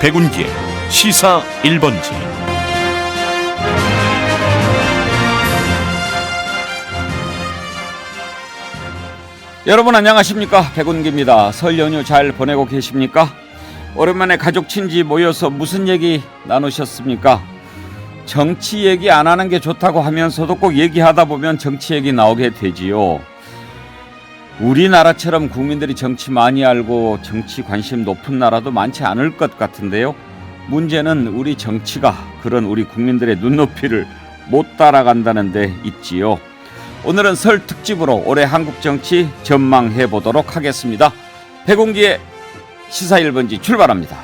백운기의 시사 1번지. 여러분 안녕하십니까? 백운기입니다. 설 연휴 잘 보내고 계십니까? 오랜만에 가족 친지 모여서 무슨 얘기 나누셨습니까? 정치 얘기 안 하는 게 좋다고 하면서도 꼭 얘기하다 보면 정치 얘기 나오게 되지요. 우리나라처럼 국민들이 정치 많이 알고 정치 관심 높은 나라도 많지 않을 것 같은데요. 문제는 우리 정치가 그런 우리 국민들의 눈높이를 못 따라간다는 데 있지요. 오늘은 설 특집으로 올해 한국 정치 전망해 보도록 하겠습니다. 백운기의 시사 1번지 출발합니다.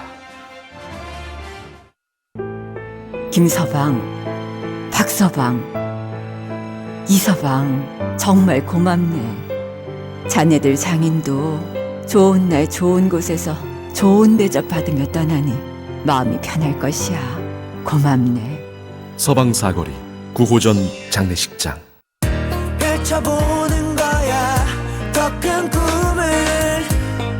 김서방, 박서방, 이서방 정말 고맙네. 자네들 장인도 좋은 날 좋은 곳에서 좋은 대접 받으며 떠나니 마음이 편할 것이야. 고맙네. 서방사거리 9호전 장례식장. 펼쳐보는 거야 더 큰 꿈을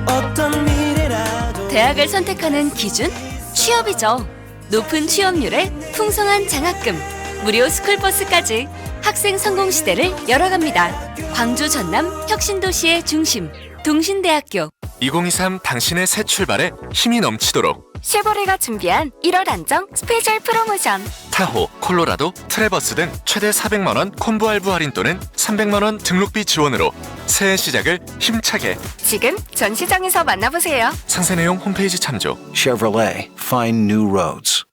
어떤 미래라도. 대학을 선택하는 기준? 취업이죠. 높은 취업률에 풍성한 장학금, 무료 스쿨버스까지 학생 성공 시대를 열어갑니다. 광주 전남 혁신도시의 중심, 동신대학교. 2023 당신의 새 출발에 힘이 넘치도록 쉐보레가 준비한 1월 안정 스페셜 프로모션. 타호, 콜로라도, 트레버스 등 최대 400만원 콤보 할부 할인 또는 300만원 등록비 지원으로 새해 시작을 힘차게. 지금 전 시장에서 만나보세요. 상세 내용 홈페이지 참조. Chevrolet, find new roads.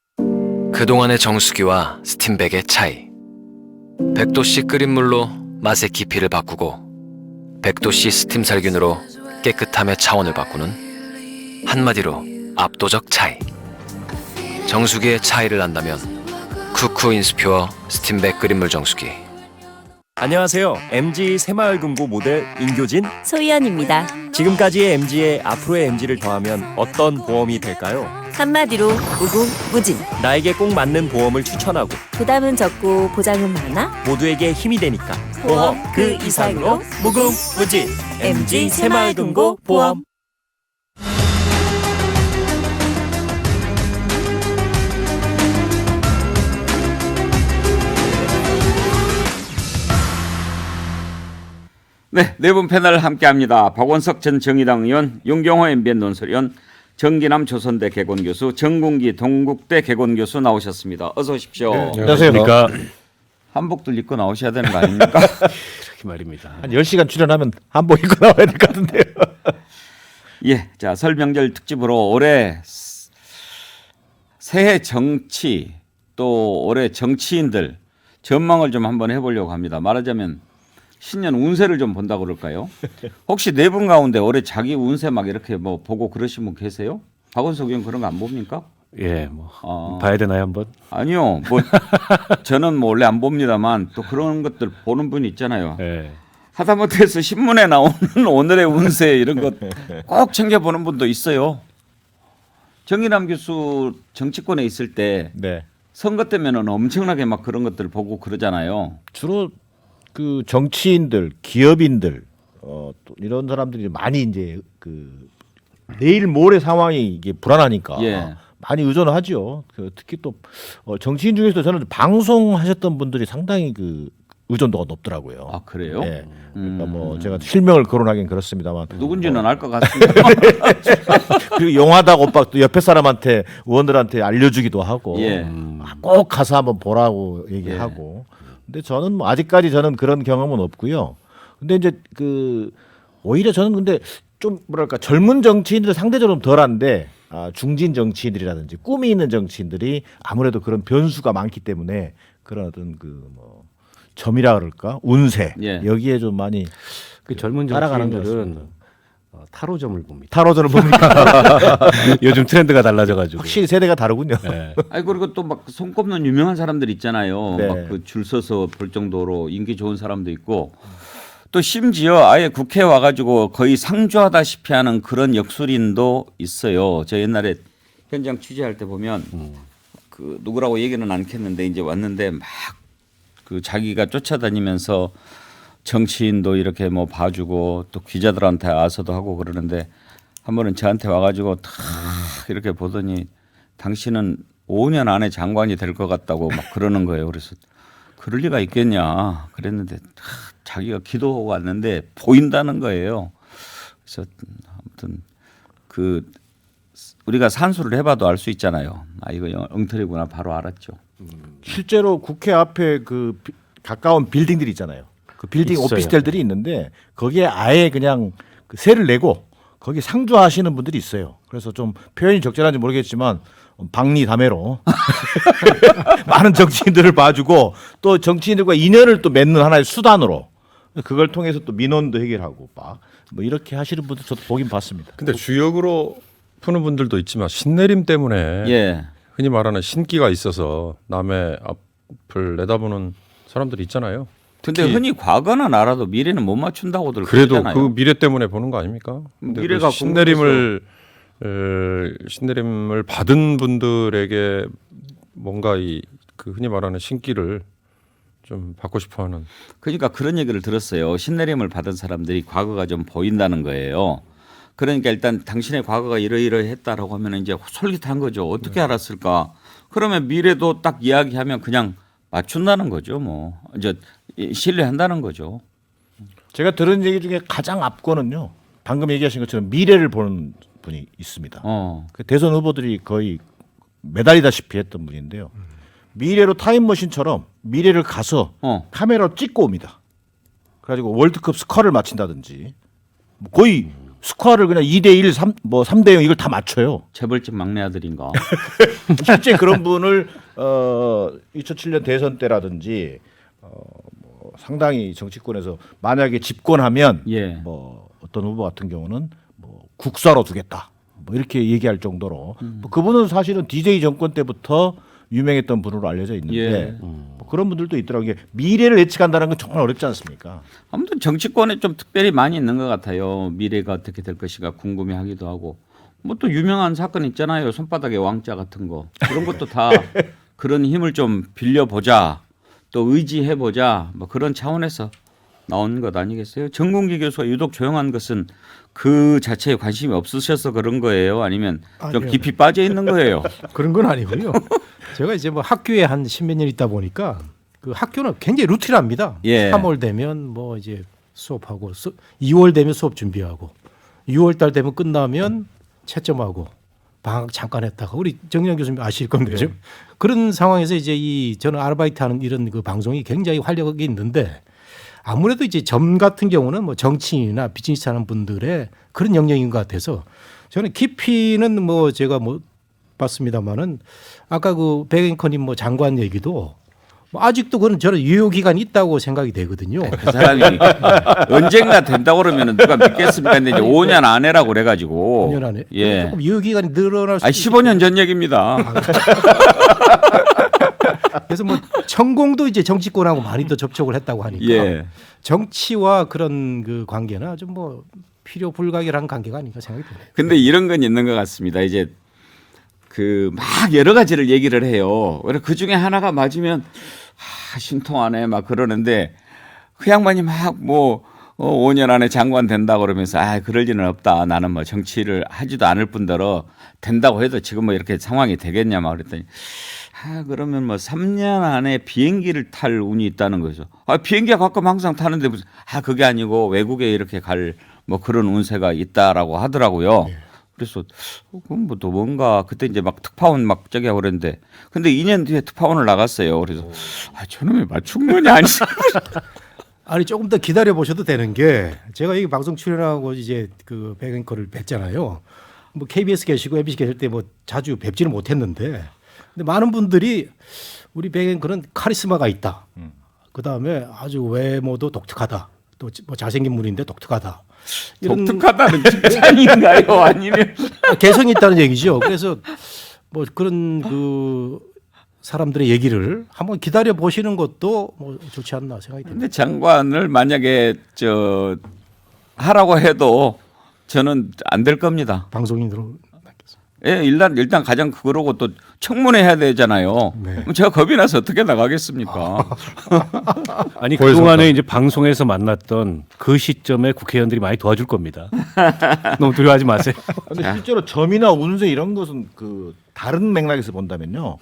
그동안의 정수기와 스팀백의 차이. 100도씨 끓인 물로 맛의 깊이를 바꾸고 100도씨 스팀 살균으로 깨끗함의 차원을 바꾸는, 한마디로 압도적 차이. 정수기의 차이를 안다면 쿠쿠 인스퓨어 스팀백 끓인 물 정수기. 안녕하세요. MG 새마을금고 모델 인교진 소희연입니다. 지금까지의 MG에 앞으로의 MG를 더하면 어떤 보험이 될까요? 한마디로 무궁무진. 나에게 꼭 맞는 보험을 추천하고 부담은 적고 보장은 많아. 모두에게 힘이 되니까 보험 그 이상으로 무궁무진. MG 새마을금고 보험. 네, 네 분 패널 함께합니다. 박원석 전 정의당 의원, 윤경호 MBN 논설위원, 정기남 조선대 개건교수, 정군기 동국대 개건교수 나오셨습니다. 어서 오십시오. 네, 안녕하십니까. 한복들 입고 나오셔야 되는 거 아닙니까? 그렇게 말입니다. 한 10시간 출연하면 한복 입고 나와야 될 것 같은데요. 예, 자, 설 명절 특집으로 올해 새해 정치 또 올해 정치인들 전망을 좀 한번 해보려고 합니다. 말하자면 신년 운세를 좀 본다고 그럴까요? 혹시 네 분 가운데 올해 자기 운세 막 이렇게 뭐 보고 그러신 분 계세요? 박원석 의원 그런 거 안 봅니까? 예, 뭐 봐야 되나요 한번? 아니요, 뭐 저는 뭐 원래 안 봅니다만 또 그런 것들 보는 분이 있잖아요. 예. 하다못해서 신문에 나오는 오늘의 운세 이런 것 꼭 챙겨보는 분도 있어요. 정의남 교수 정치권에 있을 때 네. 선거 때면은 엄청나게 막 그런 것들 보고 그러잖아요. 주로 그 정치인들, 기업인들, 또 이런 사람들이 많이 이제 그 내일 모레 상황이 이게 불안하니까 예. 많이 의존을 하죠. 그 특히 또 정치인 중에서도 저는 방송하셨던 분들이 상당히 그 의존도가 높더라고요. 아 그래요? 예. 그러니까 뭐 제가 실명을 거론하긴 그렇습니다만 누군지는 알 것 같습니다. 그리고 용하다고 오빠 또 옆에 사람한테 의원들한테 알려주기도 하고 예. 꼭 가서 한번 보라고 얘기하고. 근데 저는 뭐 아직까지 저는 그런 경험은 없고요. 근데 이제 그 오히려 저는 근데 좀 뭐랄까 젊은 정치인들 상대적으로 덜한데 중진 정치인들이라든지 꿈이 있는 정치인들이 아무래도 그런 변수가 많기 때문에 그런 어떤 그 뭐 점이라 그럴까 운세 예. 여기에 좀 많이 그 젊은 따라가는 것 정치인들은 같습니다. 타로점을 봅니다. 타로전을 봅니까? 요즘 트렌드가 달라져가지고. 확실히 세대가 다르군요. 네. 아니 그리고 또 막 손꼽는 유명한 사람들 있잖아요. 네. 막 그 줄 서서 볼 정도로 인기 좋은 사람도 있고 또 심지어 아예 국회에 와가지고 거의 상주하다시피 하는 그런 역술인도 있어요. 저 옛날에 현장 취재할 때 보면 그 누구라고 얘기는 않겠는데 이제 왔는데 막 그 자기가 쫓아다니면서 정치인도 이렇게 뭐 봐주고 또 기자들한테 와서도 하고 그러는데 한 번은 저한테 와가지고 탁 이렇게 보더니 당신은 5년 안에 장관이 될 것 같다고 막 그러는 거예요. 그래서 그럴 리가 있겠냐 그랬는데 자기가 기도하고 왔는데 보인다는 거예요. 그래서 아무튼 그 우리가 산수를 해봐도 알 수 있잖아요. 아 이거 엉터리구나 바로 알았죠. 실제로 국회 앞에 그 가까운 빌딩들이 있잖아요. 그 빌딩 있어요. 오피스텔들이 있는데 거기에 아예 그냥 그 세를 내고 거기 상주하시는 분들이 있어요. 그래서 좀 표현이 적절한지 모르겠지만 박리다매로 많은 정치인들을 봐주고 또 정치인들과 인연을 또 맺는 하나의 수단으로 그걸 통해서 또 민원도 해결하고 뭐 이렇게 하시는 분들 저도 보긴 봤습니다. 근데 주역으로 푸는 분들도 있지만 신내림 때문에 예. 흔히 말하는 신기가 있어서 남의 앞을 내다보는 사람들이 있잖아요. 근데 흔히 과거는 알아도 미래는 못 맞춘다고들 그래도 그러잖아요. 그 미래 때문에 보는 거 아닙니까? 근데 미래가 그 신내림을 받은 분들에게 뭔가 그 흔히 말하는 신기를 좀 받고 싶어하는. 그러니까 그런 얘기를 들었어요. 신내림을 받은 사람들이 과거가 좀 보인다는 거예요. 그러니까 일단 당신의 과거가 이러이러했다라고 하면 이제 솔깃한 거죠. 어떻게 알았을까? 그러면 미래도 딱 이야기하면 그냥 맞춘다는 거죠. 뭐 이제 신뢰한다는 거죠. 제가 들은 얘기 중에 가장 앞거는요. 방금 얘기하신 것처럼 미래를 보는 분이 있습니다. 그 대선 후보들이 거의 매달리다시피 했던 분인데요. 미래로 타임머신처럼 미래를 가서 카메라로 찍고 옵니다. 그래가지고 월드컵 스코어를 맞힌다든지 거의 스코어를 그냥 2대1, 3대0 이걸 다 맞춰요. 재벌집 막내 아들인가? 실제 그런 분을 2007년 대선 때라든지 뭐 상당히 정치권에서 만약에 집권하면 예. 뭐 어떤 후보 같은 경우는 뭐 국사로 두겠다. 뭐 이렇게 얘기할 정도로 뭐 그분은 사실은 DJ 정권 때부터 유명했던 분으로 알려져 있는데 예. 뭐 그런 분들도 있더라고요. 이게 미래를 예측한다는 건 정말 어렵지 않습니까? 아무튼 정치권에 좀 특별히 많이 있는 것 같아요. 미래가 어떻게 될 것인가 궁금해하기도 하고 뭐 또 유명한 사건 있잖아요. 손바닥의 왕자 같은 거 그런 것도 다 그런 힘을 좀 빌려보자 또 의지해보자 뭐 그런 차원에서 나온 것 아니겠어요? 정공기 교수가 유독 조용한 것은 그 자체에 관심이 없으셔서 그런 거예요? 아니면 좀 깊이 빠져 있는 거예요? 그런 건 아니고요. 제가 이제 뭐 학교에 한 십몇 년 있다 보니까 그 학교는 굉장히 루틴합니다. 예. 3월 되면 뭐 이제 수업하고 2월 되면 수업 준비하고 6월 달 되면 끝나면 채점하고 방학 잠깐 했다가 우리 정영 교수님 아실 겁니다. 네. 그런 상황에서 이제 저는 아르바이트하는 이런 그 방송이 굉장히 활력이 있는데 아무래도 이제 점 같은 경우는 뭐 정치인이나 비즈니스 하는 분들의 그런 영역인 것 같아서 저는 깊이는 뭐 제가 못 봤습니다만은 아까 그 백앵커님 뭐 장관 얘기도 뭐 아직도 그런 저는 유효 기간이 있다고 생각이 되거든요. 그 사람이 언젠가 된다고 그러면 누가 믿겠습니까? 근데 이제 5년 안에라고 그래가지고 5년 안에 예. 조금 유효 기간이 늘어날 수 15년 전 얘기입니다. 그래서 뭐 천공도 이제 정치권하고 많이 더 접촉을 했다고 하니까 예. 정치와 그런 그 관계나 좀 뭐 필요 불가결한 관계가 아닌가 생각이 드네요. 근데 이런 건 있는 것 같습니다. 이제 그 막 여러 가지를 얘기를 해요. 그 중에 하나가 맞으면 신통하네 막 그러는데 그 양반이 막 뭐 5년 안에 장관 된다 그러면서 그럴 리는 없다. 나는 뭐 정치를 하지도 않을 뿐더러 된다고 해도 지금 뭐 이렇게 상황이 되겠냐 막 그랬더니 그러면 뭐 3년 안에 비행기를 탈 운이 있다는 거죠. 비행기가 가끔 항상 타는데 무슨 그게 아니고 외국에 이렇게 갈 뭐 그런 운세가 있다라고 하더라고요. 그래서 그럼 뭐 또 뭔가 그때 이제 막 특파원 막 저기 하고 그랬는데 근데 2년 뒤에 특파원을 나갔어요. 그래서 저놈이 맞춘 거냐 아니 아니 조금 더 기다려 보셔도 되는 게 제가 여기 방송 출연하고 이제 그 백앵커를 뵀잖아요. 뭐 KBS 계시고 MBC 계실 때 뭐 자주 뵙지는 못했는데 근데 많은 분들이 우리 백앵커는 카리스마가 있다. 그 다음에 아주 외모도 독특하다. 또 뭐 잘생긴 분인데 독특하다. 독특하다는 칭찬인가요? 아니면 개성이 있다는 얘기죠. 그래서 뭐 그런 그 사람들의 얘기를 한번 기다려 보시는 것도 뭐 좋지 않나 생각이 듭니다. 근데 장관을 만약에 하라고 해도 저는 안 될 겁니다. 방송인으로 예, 일단 가장 그거라고 또 청문회 해야 되잖아요. 그럼 제가 겁이 나서 어떻게 나가겠습니까? 아니 그동안에 이제 방송에서 만났던 그 시점에 국회의원들이 많이 도와줄 겁니다. 너무 두려워하지 마세요. 근데 실제로 점이나 운세 이런 것은 그 다른 맥락에서 본다면요.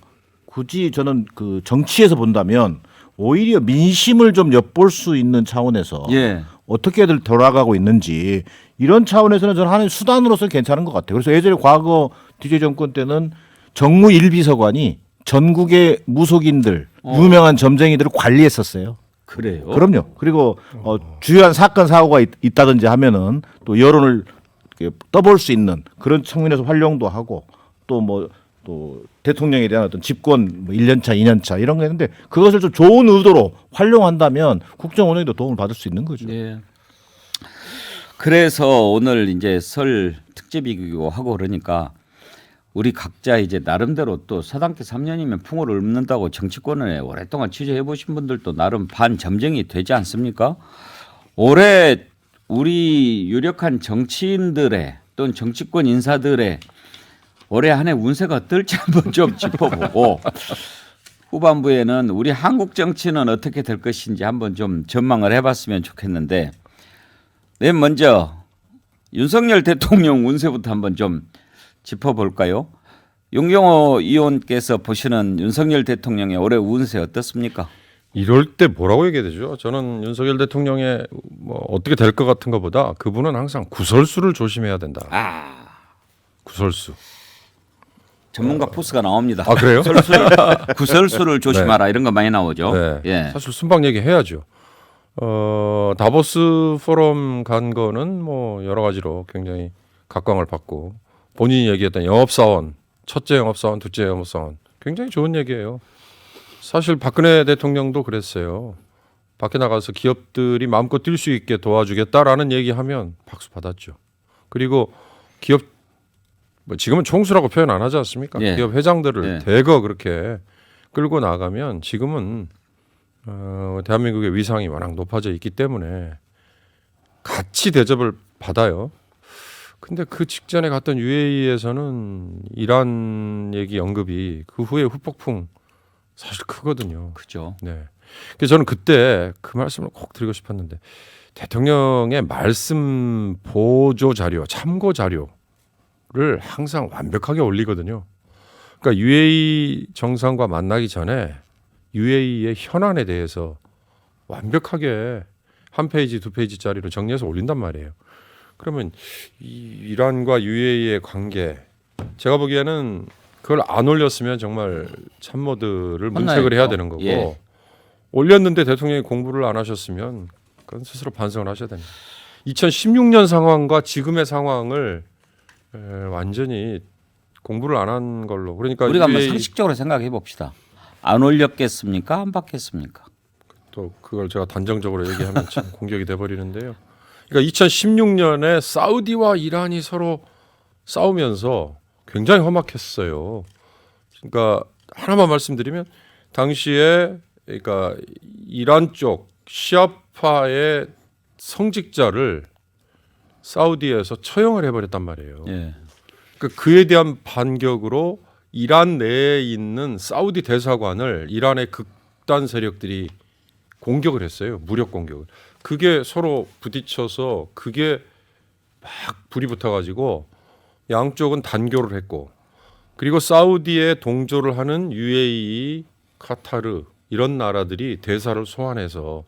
굳이 저는 그 정치에서 본다면 오히려 민심을 좀 엿볼 수 있는 차원에서 예. 어떻게들 돌아가고 있는지 이런 차원에서는 저는 하나의 수단으로서 괜찮은 것 같아요. 그래서 예전에 과거 DJ 정권 때는 정무 1비서관이 전국의 무속인들, 유명한 점쟁이들을 관리했었어요. 그래요? 그럼요. 그리고 주요한 사건 사고가 있다든지 하면은 또 여론을 이렇게 떠볼 수 있는 그런 측면에서 활용도 하고 또 대통령에 대한 어떤 집권 1년차, 2년차 이런 거 했는데 그것을 좀 좋은 의도로 활용한다면 국정 운영에도 도움을 받을 수 있는 거죠. 네. 그래서 오늘 이제 설 특집이기도 하고 그러니까 우리 각자 이제 나름대로 또 사당계 3년이면 풍어를 읊는다고 정치권에 오랫동안 취재해 보신 분들도 나름 반점쟁이 되지 않습니까? 올해 우리 유력한 정치인들의 또는 정치권 인사들의 올해 한 해 운세가 어떨지 한번 좀 짚어보고 후반부에는 우리 한국 정치는 어떻게 될 것인지 한번 좀 전망을 해봤으면 좋겠는데 맨 먼저 윤석열 대통령 운세부터 한번 좀 짚어볼까요? 용경호 의원께서 보시는 윤석열 대통령의 올해 운세 어떻습니까? 이럴 때 뭐라고 얘기해야 되죠? 저는 윤석열 대통령의 뭐 어떻게 될 것 같은 것보다 그분은 항상 구설수를 조심해야 된다. 구설수. 전문가 포스가 나옵니다. 아 그래요? 구설수를 조심하라 이런 거 많이 나오죠. 네. 예. 사실 순방 얘기 해야죠. 다보스 포럼 간 거는 뭐 여러 가지로 굉장히 각광을 받고 본인이 얘기했던 영업사원, 첫째 영업사원, 둘째 영업사원 굉장히 좋은 얘기예요. 사실 박근혜 대통령도 그랬어요. 밖에 나가서 기업들이 마음껏 뛸 수 있게 도와주겠다라는 얘기하면 박수 받았죠. 그리고 기업 뭐 지금은 총수라고 표현 안 하지 않습니까? 예. 기업 회장들을 예. 대거 그렇게 끌고 나가면 지금은 대한민국의 위상이 워낙 높아져 있기 때문에 같이 대접을 받아요. 근데 그 직전에 갔던 UAE에서는 이란 얘기 언급이 그 후에 후폭풍 사실 크거든요. 그죠. 네. 그래서 저는 그때 그 말씀을 꼭 드리고 싶었는데 대통령의 말씀 보조 자료, 참고 자료를 항상 완벽하게 올리거든요. 그러니까 UAE 정상과 만나기 전에 UAE의 현안에 대해서 완벽하게 한 페이지, 두 페이지짜리로 정리해서 올린단 말이에요. 그러면 이란과 UAE의 관계, 제가 보기에는 그걸 안 올렸으면 정말 참모들을 문책을 해야 되는 거고 예. 올렸는데 대통령이 공부를 안 하셨으면 그건 스스로 반성을 하셔야 됩니다. 2016년 상황과 지금의 상황을 완전히 공부를 안 한 걸로. 그러니까 우리가 한번 상식적으로 생각해 봅시다. 안 올렸겠습니까? 안 받겠습니까? 또 그걸 제가 단정적으로 얘기하면 참 공격이 돼버리는데요. 그러니까 2016년에 사우디와 이란이 서로 싸우면서 굉장히 험악했어요. 그러니까 하나만 말씀드리면 당시에 그러니까 이란 쪽 시아파의 성직자를 사우디에서 처형을 해버렸단 말이에요. 예. 그러니까 그에 대한 반격으로 이란 내에 있는 사우디 대사관을 이란의 극단 세력들이 공격을 했어요. 무력 공격을. 그게 서로 부딪혀서 그게 막 불이 붙어가지고 양쪽은 단교를 했고 그리고 사우디에 동조를 하는 UAE, 카타르 이런 나라들이 대사를 소환해서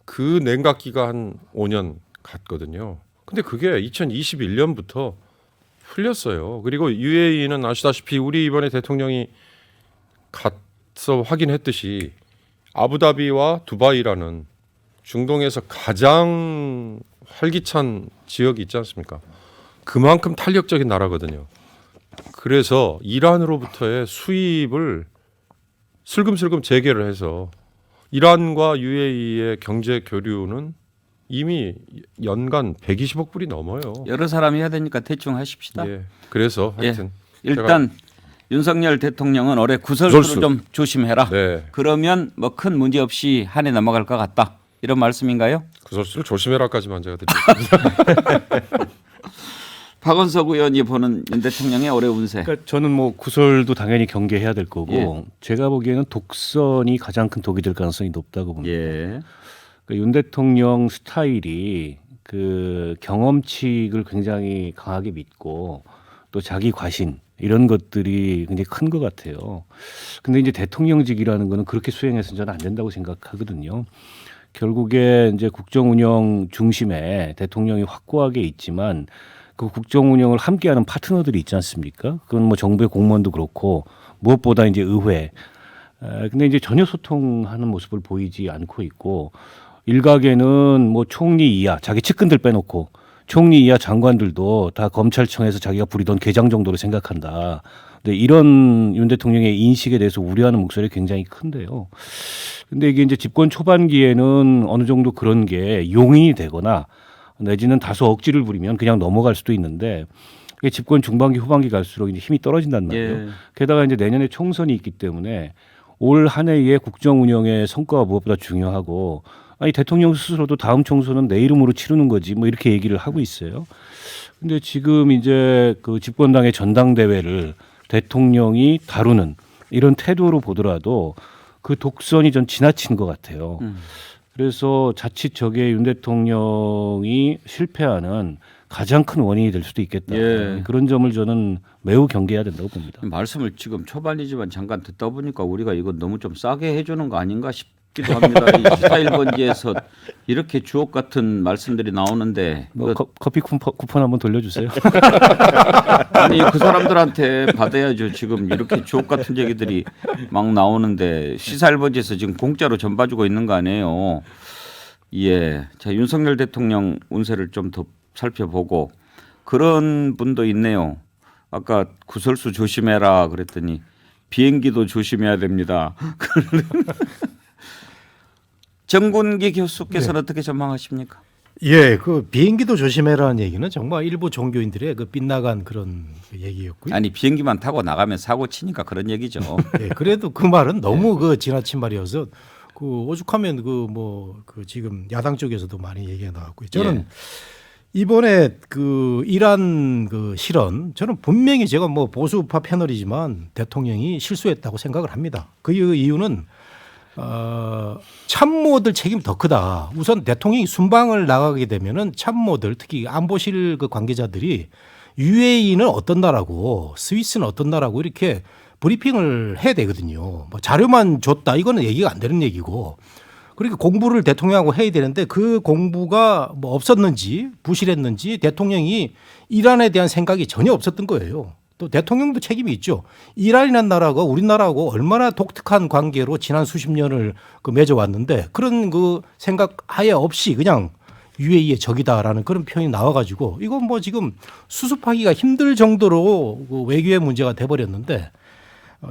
그 냉각기가 한 5년 갔거든요. 근데 그게 2021년부터 풀렸어요. 그리고 UAE는 아시다시피 우리 이번에 대통령이 가서 확인했듯이 아부다비와 두바이라는 중동에서 가장 활기찬 지역이 있지 않습니까? 그만큼 탄력적인 나라거든요. 그래서 이란으로부터의 수입을 슬금슬금 재개를 해서 이란과 UAE의 경제 교류는 이미 연간 120억 불이 넘어요. 여러 사람이 해야 되니까 대충 하십시다. 예. 그래서 하여튼 일단 윤석열 대통령은 올해 구설수를 좀 조심해라. 네. 그러면 뭐 큰 문제 없이 한 해 넘어갈 것 같다. 이런 말씀인가요? 구설수를 조심해라까지만 제가 드리겠습니다. 박원석 의원이 보는 윤 대통령의 올해 운세. 그러니까 저는 뭐 구설도 당연히 경계해야 될 거고 예. 제가 보기에는 독선이 가장 큰 독이 될 가능성이 높다고 봅니다. 예. 그러니까 윤 대통령 스타일이 그 경험칙을 굉장히 강하게 믿고 또 자기 과신 이런 것들이 굉장히 큰 것 같아요. 근데 이제 대통령직이라는 거는 그렇게 수행해서는 저는 안 된다고 생각하거든요. 결국에 이제 국정 운영 중심에 대통령이 확고하게 있지만 그 국정 운영을 함께하는 파트너들이 있지 않습니까? 그건 뭐 정부의 공무원도 그렇고 무엇보다 이제 의회. 근데 이제 전혀 소통하는 모습을 보이지 않고 있고 일각에는 뭐 총리 이하 자기 측근들 빼놓고 총리 이하 장관들도 다 검찰청에서 자기가 부리던 계장 정도로 생각한다. 근데 이런 윤 대통령의 인식에 대해서 우려하는 목소리가 굉장히 큰데요. 근데 이게 이제 집권 초반기에는 어느 정도 그런 게 용인이 되거나 내지는 다소 억지를 부리면 그냥 넘어갈 수도 있는데 이게 집권 중반기 후반기 갈수록 이제 힘이 떨어진단 말이에요. 예. 게다가 이제 내년에 총선이 있기 때문에 올 한 해의 국정 운영의 성과가 무엇보다 중요하고 아니 대통령 스스로도 다음 총선은 내 이름으로 치르는 거지 뭐 이렇게 얘기를 하고 있어요. 근데 지금 이제 그 집권당의 전당대회를 대통령이 다루는 이런 태도로 보더라도 그 독선이 좀 지나친 것 같아요. 그래서 자칫 저게 윤 대통령이 실패하는 가장 큰 원인이 될 수도 있겠다. 예. 그런 점을 저는 매우 경계해야 된다고 봅니다. 말씀을 지금 초반이지만 잠깐 듣다 보니까 우리가 이거 너무 좀 싸게 해주는 거 아닌가 싶기도 합니다. 이 시사 1번지에서 이렇게 주옥 같은 말씀들이 나오는데 뭐 커피 쿠폰 한번 돌려주세요. 아니 그 사람들한테 받아야죠. 지금 이렇게 주옥 같은 얘기들이 막 나오는데 시사 1번지에서 지금 공짜로 전봐주고 있는 거 아니에요. 예, 자 윤석열 대통령 운세를 좀 더 살펴보고 그런 분도 있네요. 아까 구설수 조심해라 그랬더니 비행기도 조심해야 됩니다. 정군기 교수께서는 어떻게 전망하십니까? 예, 그 비행기도 조심해라는 얘기는 정말 일부 종교인들의 그 빗나간 그런 얘기였고요. 아니 비행기만 타고 나가면 사고 치니까 그런 얘기죠. 예, 그래도 그 말은 너무 그 지나친 말이어서 그 오죽하면 그 뭐 그 지금 야당 쪽에서도 많이 얘기가 나왔고요. 저는 예. 이번에 그 이란 그 실언 저는 분명히 제가 뭐 보수파 패널이지만 대통령이 실수했다고 생각을 합니다. 그 이유는 참모들 책임이 더 크다. 우선 대통령이 순방을 나가게 되면은 참모들 특히 안보실 그 관계자들이 UAE는 어떤 나라고 스위스는 어떤 나라고 이렇게 브리핑을 해야 되거든요. 뭐 자료만 줬다 이거는 얘기가 안 되는 얘기고 그러니까 공부를 대통령하고 해야 되는데 그 공부가 뭐 없었는지 부실했는지 대통령이 이란에 대한 생각이 전혀 없었던 거예요. 또 대통령도 책임이 있죠. 이란이라는 나라가 우리나라하고 얼마나 독특한 관계로 지난 수십 년을 그 맺어왔는데 그런 그 생각 아예 없이 그냥 UAE의 적이다라는 그런 표현이 나와가지고 이건 뭐 지금 수습하기가 힘들 정도로 그 외교의 문제가 돼버렸는데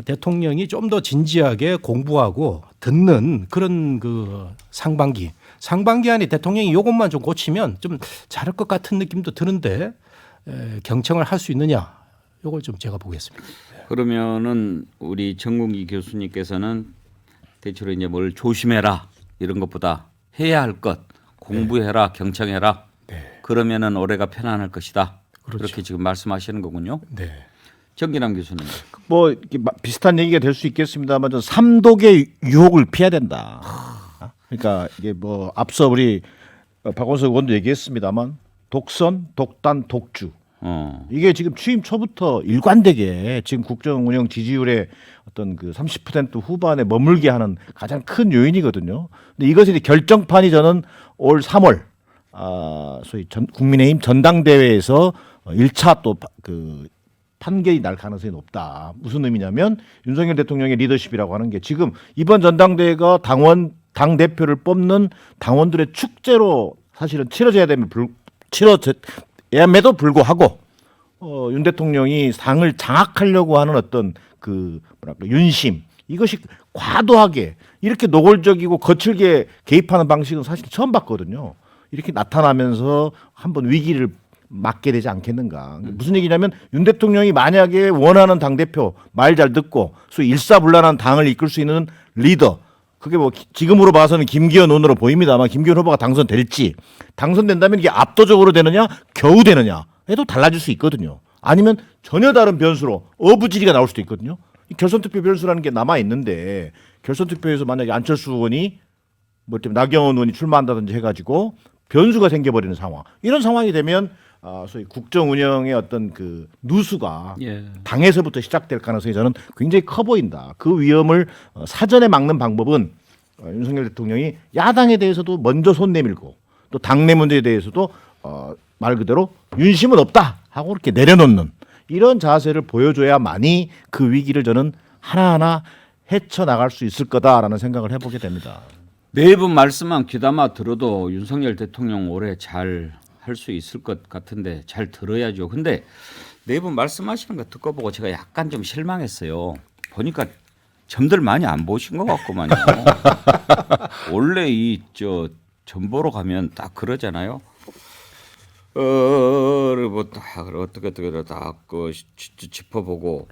대통령이 좀 더 진지하게 공부하고 듣는 그런 그 상반기 안에 대통령이 이것만 좀 고치면 좀 잘할 것 같은 느낌도 드는데 경청을 할 수 있느냐 이걸 좀 제가 보겠습니다. 그러면은 우리 정군기 교수님께서는 대체로 이제 뭘 조심해라 이런 것보다 해야 할 것 공부해라 경청해라 그러면은 올해가 편안할 것이다. 그렇죠. 그렇게 지금 말씀하시는 거군요. 네. 정기남 교수님. 뭐 이렇게 비슷한 얘기가 될 수 있겠습니다만 좀 삼독의 유혹을 피해야 된다. 그러니까 이게 뭐 앞서 우리 박원석 의원도 얘기했습니다만 독선, 독단, 독주. 이게 지금 취임 초부터 일관되게 지금 국정 운영 지지율의 어떤 그 30% 후반에 머물게 하는 가장 큰 요인이거든요. 근데 이것이 이제 결정판이 저는 올 3월 소위 국민의힘 전당대회에서 1차 또 그 판결이 날 가능성이 높다. 무슨 의미냐면 윤석열 대통령의 리더십이라고 하는 게 지금 이번 전당대회가 당 대표를 뽑는 당원들의 축제로 사실은 치러져야됨에도 불구하고 윤 대통령이 당을 장악하려고 하는 어떤 그 뭐랄까 윤심 이것이 과도하게 이렇게 노골적이고 거칠게 개입하는 방식은 사실 처음 봤거든요. 이렇게 나타나면서 한번 위기를 맞게 되지 않겠는가. 무슨 얘기냐면 윤 대통령이 만약에 원하는 당대표 말 잘 듣고 소위 일사불란한 당을 이끌 수 있는 리더 그게 뭐 지금으로 봐서는 김기현 의원으로 보입니다만 김기현 후보가 당선될지 당선된다면 이게 압도적으로 되느냐 겨우 되느냐 해도 달라질 수 있거든요. 아니면 전혀 다른 변수로 어부지리가 나올 수도 있거든요. 이 결선투표 변수라는 게 남아 있는데 결선투표에서 만약에 안철수 의원이 뭐 때문에 나경원 의원이 출마한다든지 해가지고 변수가 생겨버리는 상황. 이런 상황이 되면 소위 국정 운영의 어떤 그 누수가 당에서부터 시작될 가능성이 저는 굉장히 커 보인다. 그 위험을 사전에 막는 방법은 윤석열 대통령이 야당에 대해서도 먼저 손 내밀고 또 당내 문제에 대해서도 말 그대로 윤심은 없다 하고 이렇게 내려놓는 이런 자세를 보여줘야만이 그 위기를 저는 하나하나 헤쳐나갈 수 있을 거다라는 생각을 해보게 됩니다. 네 분 말씀만 귀담아 들어도 윤석열 대통령 올해 잘 할 수 있을 것 같은데 잘 들어야죠. 근데 네 분 말씀하시는 거 듣고 보고 제가 약간 좀 실망했어요. 보니까 점들 많이 안 보신 것 같구만요. 원래 이 점 보러 가면 딱 그러잖아요. 뭐 어떻게 딱 짚어보고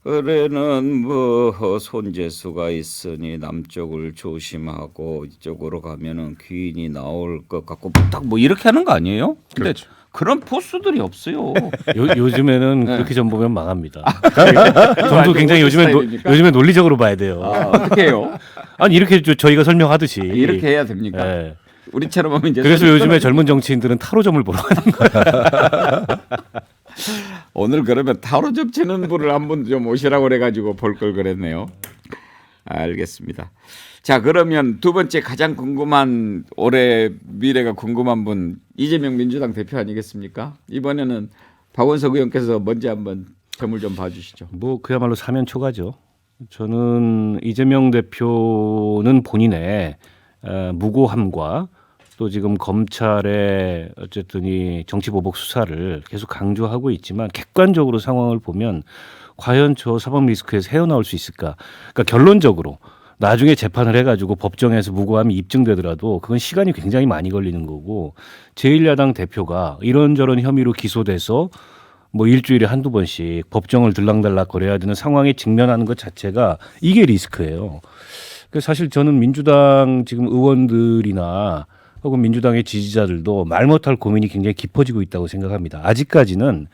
올해는 뭐 손재수가 있으니 남쪽을 조심하고 이쪽으로 가면은 귀인이 나올 것 같고 딱 뭐 이렇게 하는 거 아니에요? 근데 그렇죠. 그런 포스들이 없어요. 요즘에는 그렇게 점 보면 망합니다. 점도 굉장히 요즘에 논리적으로 봐야 돼요. 어떻게 해요? 아니 이렇게 저희가 설명하듯이 이렇게 해야 됩니까? 네. 우리처럼 하면 이제 그래서 요즘에 젊은 정치인들은 타로점을 보러 가는 거예요. 오늘 그러면 타로 접치는 분을 한 분 좀 오시라고 그래가지고 볼 걸 그랬네요. 알겠습니다. 자 그러면 두 번째 가장 궁금한 올해 미래가 궁금한 분 이재명 민주당 대표 아니겠습니까? 이번에는 박원석 의원께서 먼저 한번 점을 좀 봐주시죠. 뭐 그야말로 사면초가죠. 저는 이재명 대표는 본인의 무고함과 또 지금 검찰의 어쨌든 이 정치보복 수사를 계속 강조하고 있지만 객관적으로 상황을 보면 과연 저 사법 리스크에서 헤어나올 수 있을까? 그러니까 결론적으로 나중에 재판을 해가지고 법정에서 무고함이 입증되더라도 그건 시간이 굉장히 많이 걸리는 거고 제1야당 대표가 이런저런 혐의로 기소돼서 뭐 일주일에 한두 번씩 법정을 들락달락 거려야 되는 상황에 직면하는 것 자체가 이게 리스크예요. 사실 저는 민주당 지금 의원들이나 혹은 민주당의 지지자들도 말 못할 고민이 굉장히 깊어지고 있다고 생각합니다. 아직까지는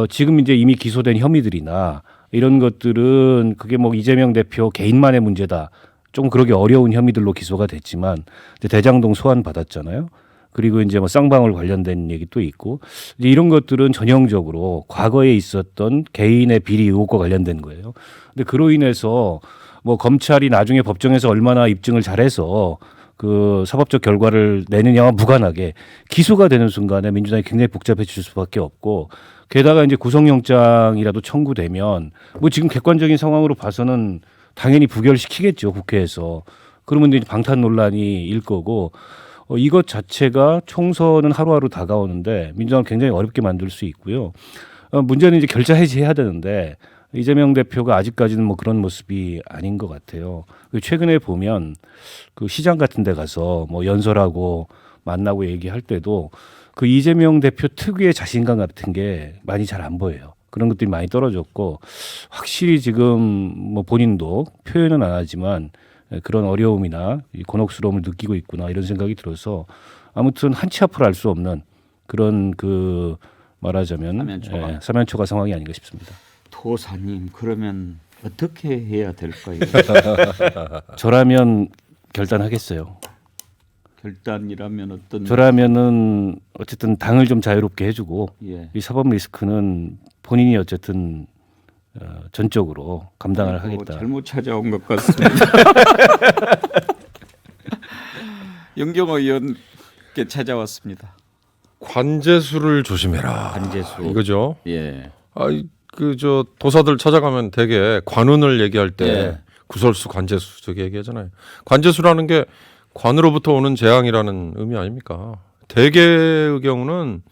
지금 이제 이미 기소된 혐의들이나 이런 것들은 그게 뭐 이재명 대표 개인만의 문제다. 좀 그러기 어려운 혐의들로 기소가 됐지만 이제 대장동 소환 받았잖아요. 그리고 이제 뭐 쌍방울 관련된 얘기도 있고 이제 이런 것들은 전형적으로 과거에 있었던 개인의 비리 의혹과 관련된 거예요. 근데 그로 인해서 뭐 검찰이 나중에 법정에서 얼마나 입증을 잘해서 그 사법적 결과를 내느냐와 무관하게 기소가 되는 순간에 민주당이 굉장히 복잡해질 수밖에 없고 게다가 이제 구속영장이라도 청구되면 뭐 지금 객관적인 상황으로 봐서는 당연히 부결시키겠죠 국회에서. 그러면 이제 방탄 논란이 일 거고 이것 자체가 총선은 하루하루 다가오는데 민주당을 굉장히 어렵게 만들 수 있고요. 문제는 이제 결자 해지해야 되는데 이재명 대표가 아직까지는 뭐 그런 모습이 아닌 것 같아요. 최근에 보면 그 시장 같은 데 가서 뭐 연설하고 만나고 얘기할 때도 그 이재명 대표 특유의 자신감 같은 게 많이 잘 안 보여요. 그런 것들이 많이 떨어졌고 확실히 지금 뭐 본인도 표현은 안 하지만 그런 어려움이나 곤혹스러움을 느끼고 있구나 이런 생각이 들어서 아무튼 한치 앞을 알 수 없는 그런 그 말하자면 사면초가 상황이 아닌가 싶습니다. 도사님 그러면 어떻게 해야 될까요? 저라면 결단하겠어요. 결단이라면 어떤? 저라면은 어쨌든 당을 좀 자유롭게 해주고 예. 이 사법 리스크는 본인이 어쨌든 전적으로 감당을 하겠다. 잘못 찾아온 것 같습니다. 영경호 의원께 찾아왔습니다. 관제수를 조심해라. 관제수 이거죠. 예. 그 도사들 찾아가면 되게 관운을 얘기할 때 예. 구설수, 관제수 저기 얘기하잖아요. 관제수라는 게 관으로부터 오는 재앙이라는 의미 아닙니까? 대개의 경우는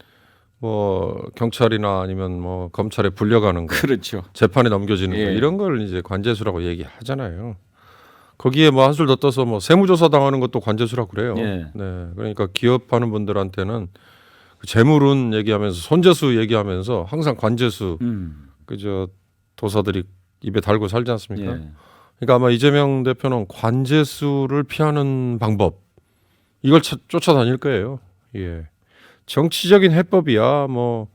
뭐 경찰이나 아니면 뭐 검찰에 불려가는 거, 그렇죠. 재판에 넘겨지는 예. 거 이런 걸 이제 관제수라고 얘기하잖아요. 거기에 뭐 한술 더 떠서 뭐 세무조사 당하는 것도 관제수라고 그래요. 예. 네, 그러니까 기업하는 분들한테는 그 재물운 얘기하면서 손재수 얘기하면서 항상 관제수 그저 도사들이 입에 달고 살지 않습니까? 예. 그러니까 아마 이재명 대표는 관제수를 피하는 방법 이걸 쫓아다닐 거예요. 예. 정치적인 해법이야. 뭐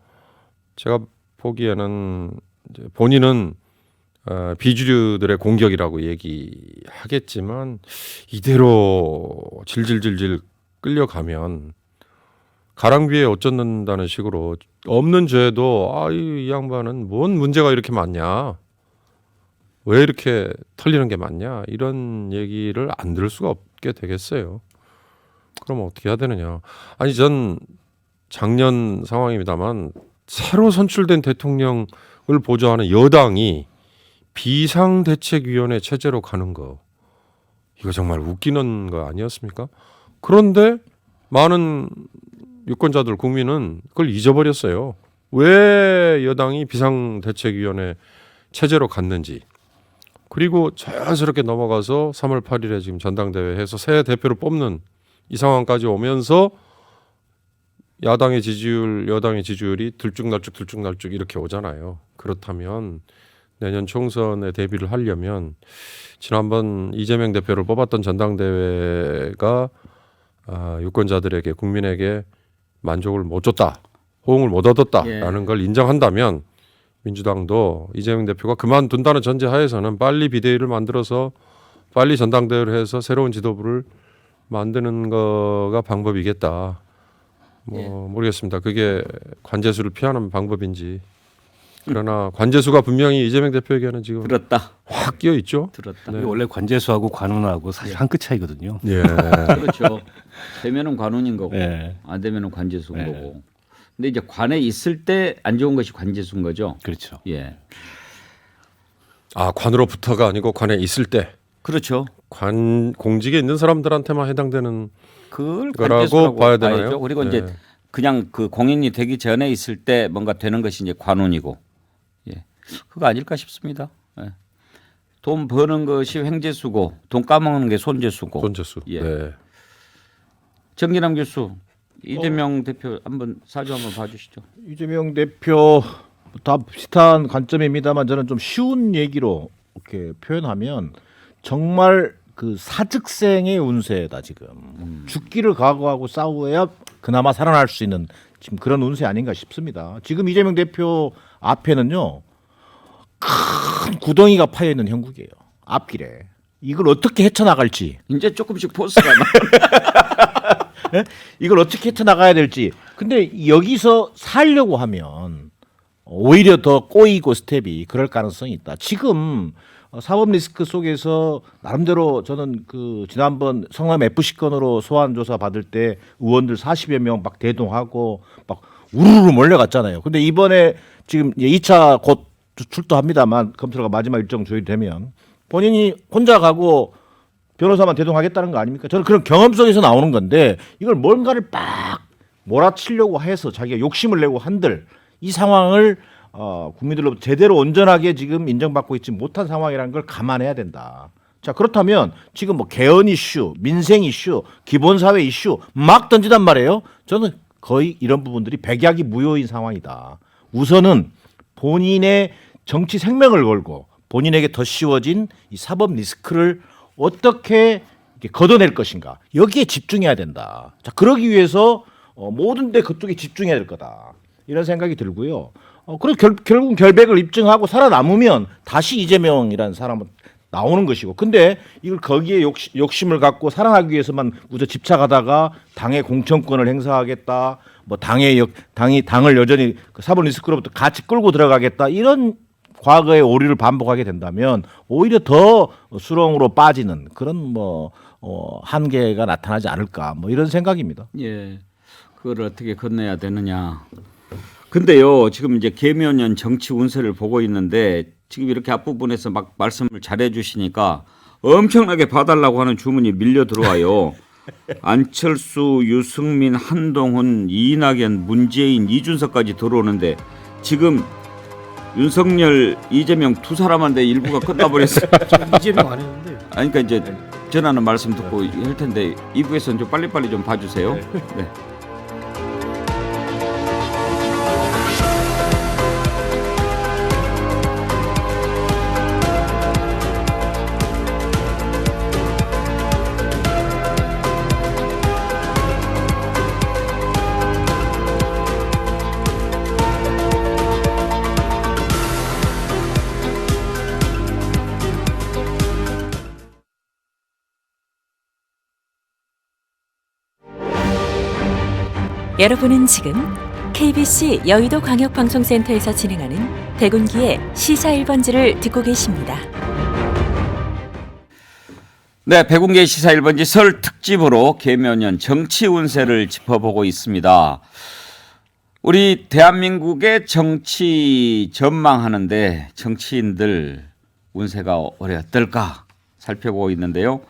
제가 보기에는 이제 본인은 비주류들의 공격이라고 얘기하겠지만 이대로 질질질질 끌려가면 가랑비에 옷 젖는다는 식으로 없는 죄도 이 양반은 뭔 문제가 이렇게 많냐, 왜 이렇게 털리는 게 많냐, 이런 얘기를 안 들을 수가 없게 되겠어요. 그럼 어떻게 해야 되느냐. 아니 전 작년 상황입니다만 새로 선출된 대통령을 보좌하는 여당이 비상대책위원회 체제로 가는 거, 이거 정말 웃기는 거 아니었습니까? 그런데 많은 유권자들, 국민은 그걸 잊어버렸어요. 왜 여당이 비상대책위원회 체제로 갔는지. 그리고 자연스럽게 넘어가서 3월 8일에 지금 전당대회 해서 새 대표를 뽑는 이 상황까지 오면서 야당의 지지율, 여당의 지지율이 들쭉날쭉 이렇게 오잖아요. 그렇다면 내년 총선에 대비를 하려면 지난번 이재명 대표를 뽑았던 전당대회가 유권자들에게, 국민에게 만족을 못 줬다, 호응을 못 얻었다라는 걸 인정한다면 민주당도 이재명 대표가 그만둔다는 전제하에서는 빨리 비대위를 만들어서 빨리 전당대회를 해서 새로운 지도부를 만드는 거가 방법이겠다. 모르겠습니다. 그게 관제수를 피하는 방법인지. 그러나 관제수가 분명히 이재명 대표에게는 지금 들었다. 확 끼어 있죠. 들었다. 네. 원래 관제수하고 관운하고 사실 한 끗 차이거든요. 예. 그렇죠. 되면은 관운인 거고 네. 안 되면은 관제수인 거고. 근데 이제 관에 있을 때 안 좋은 것이 관제수인 거죠. 그렇죠. 예. 관으로부터가 아니고 관에 있을 때. 그렇죠. 관 공직에 있는 사람들한테만 해당되는 그걸 거라고 봐야 되나요? 봐야죠. 그리고 이제 그냥 그 공인이 되기 전에 있을 때 뭔가 되는 것이 이제 관운이고, 예, 그거 아닐까 싶습니다. 예. 돈 버는 것이 횡재수고 돈 까먹는 게 손재수고. 손재수. 예. 네. 정기남 교수, 이재명 대표 한번 사주 한번 봐주시죠. 이재명 대표 다 비슷한 관점입니다만 저는 좀 쉬운 얘기로 이렇게 표현하면 정말 그 사직생의 운세다 지금. 죽기를 각오하고 싸워야 그나마 살아날 수 있는 지금 그런 운세 아닌가 싶습니다. 지금 이재명 대표 앞에는요 큰 구덩이가 파여 있는 형국이에요. 앞길에 이걸 어떻게 헤쳐나갈지. 이제 조금씩 포스가 네? 이걸 어떻게 헤쳐나가야 될지. 근데 여기서 살려고 하면 오히려 더 꼬이고 스텝이 그럴 가능성이 있다. 지금 사법 리스크 속에서 나름대로 저는 그 지난번 성남 FC 건으로 소환 조사 받을 때 의원들 40여 명 막 대동하고 막 우르르 몰려갔잖아요. 근데 이번에 지금 2차 곧 출두합니다만 검찰과 마지막 일정 조율되면 본인이 혼자 가고 변호사만 대동하겠다는 거 아닙니까? 저는 그런 경험 속에서 나오는 건데 이걸 뭔가를 빡 몰아치려고 해서 자기가 욕심을 내고 한들 이 상황을 국민들로부터 제대로 온전하게 지금 인정받고 있지 못한 상황이라는 걸 감안해야 된다. 자, 그렇다면 지금 뭐 개헌 이슈, 민생 이슈, 기본사회 이슈 막 던지단 말이에요. 저는 거의 이런 부분들이 백약이 무효인 상황이다. 우선은 본인의 정치 생명을 걸고 본인에게 더 씌워진 이 사법 리스크를 어떻게 이렇게 걷어낼 것인가. 여기에 집중해야 된다. 자, 그러기 위해서 모든 데 그쪽에 집중해야 될 거다. 이런 생각이 들고요. 그리고 결국 결백을 입증하고 살아남으면 다시 이재명이라는 사람은 나오는 것이고. 근데 이걸 거기에 욕심을 갖고 살아나기 위해서만 우저 집착하다가 당의 공천권을 행사하겠다. 뭐 당을 여전히 그 사법 리스크로부터 같이 끌고 들어가겠다. 이런 과거의 오류를 반복하게 된다면 오히려 더 수렁으로 빠지는 그런 한계가 나타나지 않을까. 뭐 이런 생각입니다. 예. 그걸 어떻게 건너야 되느냐. 근데요, 지금 이제 개묘년 정치 운세를 보고 있는데 지금 이렇게 앞부분에서 막 말씀을 잘해 주시니까 엄청나게 봐달라고 하는 주문이 밀려 들어와요. 안철수, 유승민, 한동훈, 이낙연, 문재인, 이준석까지 들어오는데 지금 윤석열, 이재명 두 사람한테 일부가 끝나버렸어요. 이재명 안 했는데. 아니, 그러니까 이제 전하는 말씀 듣고 할 텐데 2부에서는 좀 빨리빨리 좀 봐주세요. 네. 여러분은 지금 KBC 여의도 광역방송센터에서 진행하는 백운기의 시사 1번지를 듣고 계십니다. 네, 백운계 시사 1번지 설 특집으로 개묘년 정치 운세를 짚어보고 있습니다. 우리 대한민국의 정치 전망하는데 정치인들 운세가 올해 어떨까 살펴보고 있는데요.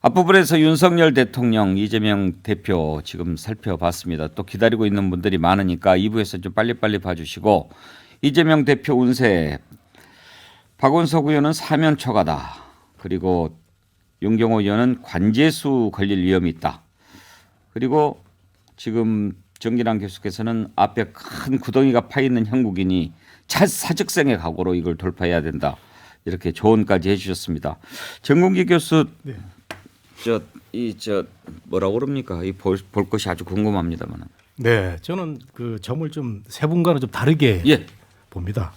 앞부분에서 윤석열 대통령, 이재명 대표 지금 살펴봤습니다. 또 기다리고 있는 분들이 많으니까 2부에서 좀 빨리빨리 봐주시고, 이재명 대표 운세, 박원석 의원은 사면 초과다. 그리고 윤경호 의원은 관제수 걸릴 위험이 있다. 그리고 지금 정기랑 교수께서는 앞에 큰 구덩이가 파 있는 형국이니 사직생의 각오로 이걸 돌파해야 된다. 이렇게 조언까지 해주셨습니다. 정국기 교수, 네. 뭐라고 그럽니까? 이 볼 것이 아주 궁금합니다만. 네, 저는 그 점을 좀 세 분과는 좀 다르게 봅니다.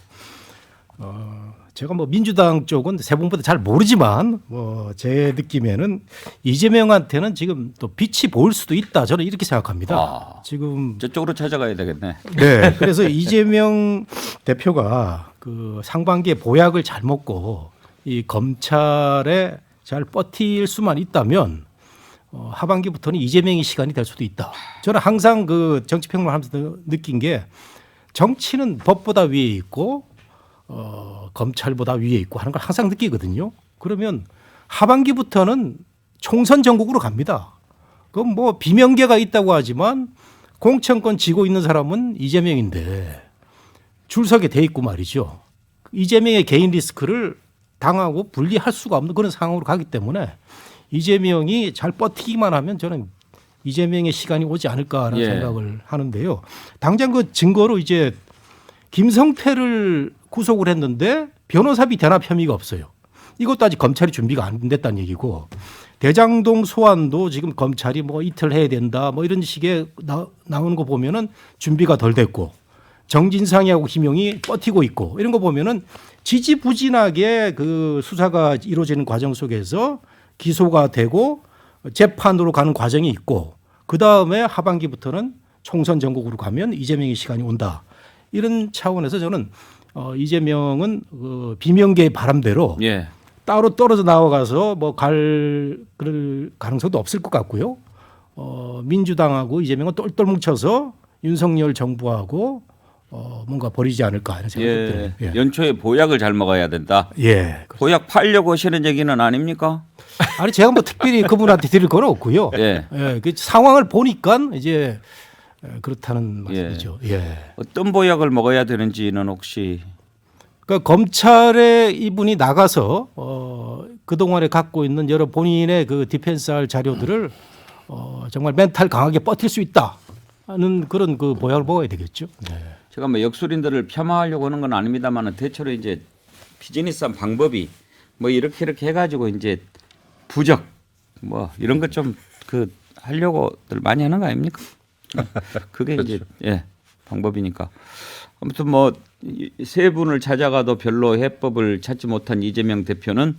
제가 뭐 민주당 쪽은 세 분보다 잘 모르지만 뭐 제 느낌에는 이재명한테는 지금 또 빛이 보일 수도 있다. 저는 이렇게 생각합니다. 지금 저쪽으로 찾아가야 되겠네. 네, 그래서 이재명 대표가 그 상반기에 보약을 잘 먹고 이 검찰에 잘 버틸 수만 있다면 하반기부터는 이재명의 시간이 될 수도 있다. 저는 항상 그 정치평론하면서 느낀 게 정치는 법보다 위에 있고 검찰보다 위에 있고 하는 걸 항상 느끼거든요. 그러면 하반기부터는 총선 전국으로 갑니다. 그럼 뭐 비명계가 있다고 하지만 공천권 쥐고 있는 사람은 이재명인데 줄 서게 돼 있고 말이죠. 이재명의 개인 리스크를 당하고 분리할 수가 없는 그런 상황으로 가기 때문에 이재명이 잘 버티기만 하면 저는 이재명의 시간이 오지 않을까라는 생각을 하는데요. 당장 그 증거로 이제 김성태를 구속을 했는데 변호사비 대납 혐의가 없어요. 이것도 아직 검찰이 준비가 안 됐다는 얘기고, 대장동 소환도 지금 검찰이 뭐 이틀 해야 된다 뭐 이런 식의 나오는 거 보면은 준비가 덜 됐고, 정진상이하고 김용이 버티고 있고, 이런 거 보면은 지지부진하게 그 수사가 이루어지는 과정 속에서 기소가 되고 재판으로 가는 과정이 있고, 그 다음에 하반기부터는 총선 전국으로 가면 이재명의 시간이 온다. 이런 차원에서 저는 이재명은 그 비명계의 바람대로 따로 떨어져 나와가서 뭐 그럴 가능성도 없을 것 같고요. 민주당하고 이재명은 똘똘 뭉쳐서 윤석열 정부하고 뭔가 벌이지 않을까 하는 생각이 듭니다. 연초에 보약을 잘 먹어야 된다. 예. 보약 팔려고 하시는 얘기는 아닙니까? 아니 제가 뭐 특별히 그분한테 드릴 건 없고요. 그 상황을 보니까 이제 그렇다는 말씀이죠. 어떤 보약을 먹어야 되는지는 혹시? 그러니까 검찰에 이분이 나가서 그 동안에 갖고 있는 여러 본인의 그 디펜스할 자료들을 정말 멘탈 강하게 버틸 수 있다는 그런 그 보약을 먹어야 되겠죠. 제가 뭐 역술인들을 폄하하려고 하는 건 아닙니다만 대체로 이제 비즈니스한 방법이 뭐 이렇게 해가지고 이제 부적 뭐 이런 것 좀 그 하려고들 많이 하는 거 아닙니까? 그게 이제 방법이니까. 아무튼 뭐 세 분을 찾아가도 별로 해법을 찾지 못한 이재명 대표는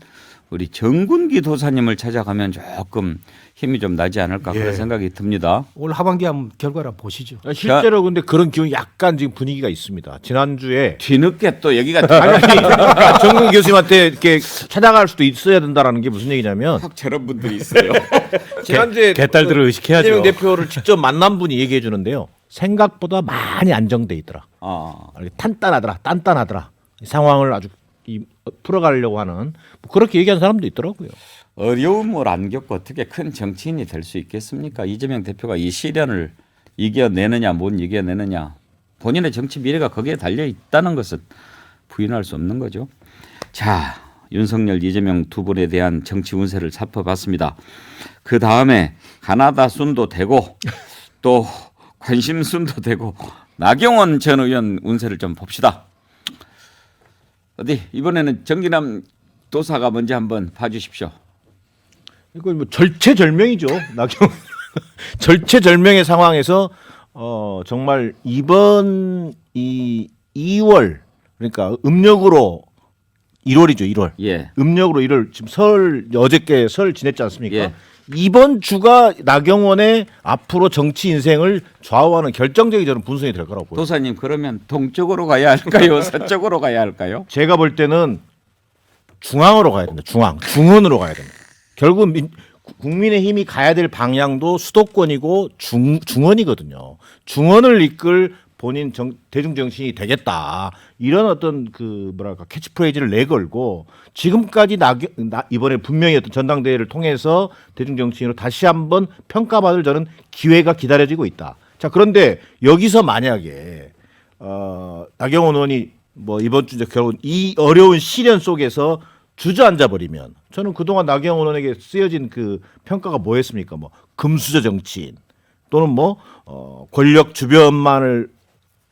우리 정군기 도사님을 찾아가면 조금 힘이 좀 나지 않을까 그런 생각이 듭니다. 올 하반기 한번 결과를 보시죠. 실제로 근데 그런 기운이 약간 지금 분위기가 있습니다. 지난주에 뒤늦게 또 얘기가 정근 교수님한테 이렇게 찾아갈 수도 있어야 된다라는 게 무슨 얘기냐면 확 저런 분들이 있어요. 지난주에 개딸들을 의식해야죠. 이재명 대표를 직접 만난 분이 얘기해 주는데요. 생각보다 많이 안정돼 있더라. 단단하더라. 상황을 아주 풀어가려고 하는 뭐 그렇게 얘기한 사람도 있더라고요. 어려움을 안 겪고 어떻게 큰 정치인이 될 수 있겠습니까? 이재명 대표가 이 시련을 이겨내느냐 못 이겨내느냐, 본인의 정치 미래가 거기에 달려 있다는 것은 부인할 수 없는 거죠. 자, 윤석열, 이재명 두 분에 대한 정치 운세를 살펴봤습니다. 그 다음에 가나다 순도 되고 또 관심 순도 되고 나경원 전 의원 운세를 좀 봅시다. 어디 이번에는 정기남 도사가 먼저 한번 봐주십시오. 이거 뭐 절체절명이죠. 나경원 절체절명의 상황에서 정말 이번 2월 그러니까 음력으로 1월이죠. 1월. 음력으로 1월 지금 어저께 설 지냈지 않습니까? 이번 주가 나경원의 앞으로 정치 인생을 좌우하는 결정적인 저는 분수이 될 거라고 보여요. 도사님 그러면 동쪽으로 가야 할까요? 서쪽으로 가야 할까요? 제가 볼 때는 중앙으로 가야 된다. 중원으로 가야 된다. 결국 국민의힘이 가야 될 방향도 수도권이고 중원이거든요. 중원을 이끌 본인 대중 정신이 되겠다. 이런 어떤 캐치프레이즈를 내걸고 지금까지 이번에 분명히 어떤 전당대회를 통해서 대중 정치인으로 다시 한번 평가받을 저는 기회가 기다려지고 있다. 자, 그런데 여기서 만약에 나경원 의원이 뭐 이번 주 결국 이 어려운 시련 속에서 주저앉아 버리면 저는 그동안 나경원 의원에게 쓰여진 그 평가가 뭐였습니까? 뭐 금수저 정치인 또는 뭐 권력 주변만을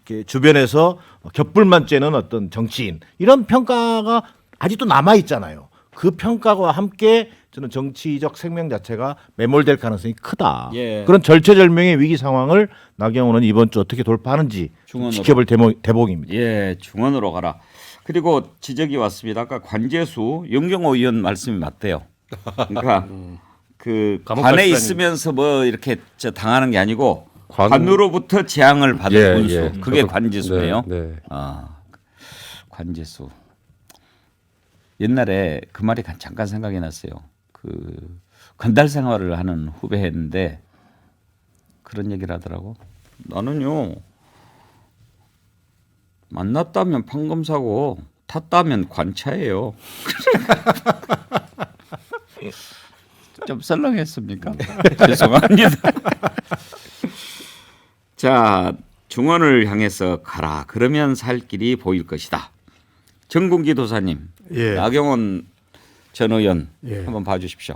이렇게 주변에서 곁불만 쬐는 어떤 정치인 이런 평가가 아직도 남아 있잖아요. 그 평가와 함께 저는 정치적 생명 자체가 매몰될 가능성이 크다. 예. 그런 절체절명의 위기 상황을 나경원은 이번 주 어떻게 돌파하는지 중원으로. 지켜볼 대목입니다. 예, 중원으로 가라. 그리고 지적이 왔습니다. 아까 관제수 영경호 의원 말씀이 맞대요. 그러니까 그 관에 있으면서 뭐 이렇게 당하는 게 아니고 관으로부터 재앙을 받은 군수. 그게 관제수네요. 네. 관제수. 옛날에 그 말이 잠깐 생각이 났어요. 그 건달 생활을 하는 후배였는데 그런 얘기를 하더라고. 나는요. 만났다면 판검사고 탔다면 관차예요. 좀 썰렁했습니까? 죄송합니다. 자, 중원을 향해서 가라. 그러면 살 길이 보일 것이다. 정군기 도사님, 예. 나경원 전 의원 예. 한번 봐주십시오.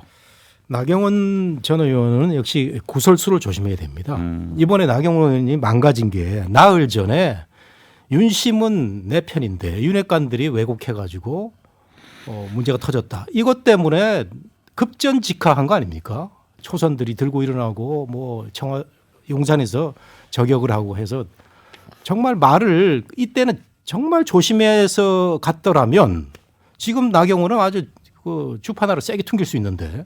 나경원 전 의원은 역시 구설수를 조심해야 됩니다. 이번에 나경원 의원이 망가진 게 나흘 전에 윤심은 내 편인데 윤핵관들이 왜곡해가지고 문제가 터졌다. 이것 때문에 급전직하한 거 아닙니까? 초선들이 들고 일어나고 뭐 용산에서 저격을 하고 해서 정말 말을 이때는 정말 조심해서 갔더라면 지금 나경원은 아주 그 주판화를 세게 퉁길 수 있는데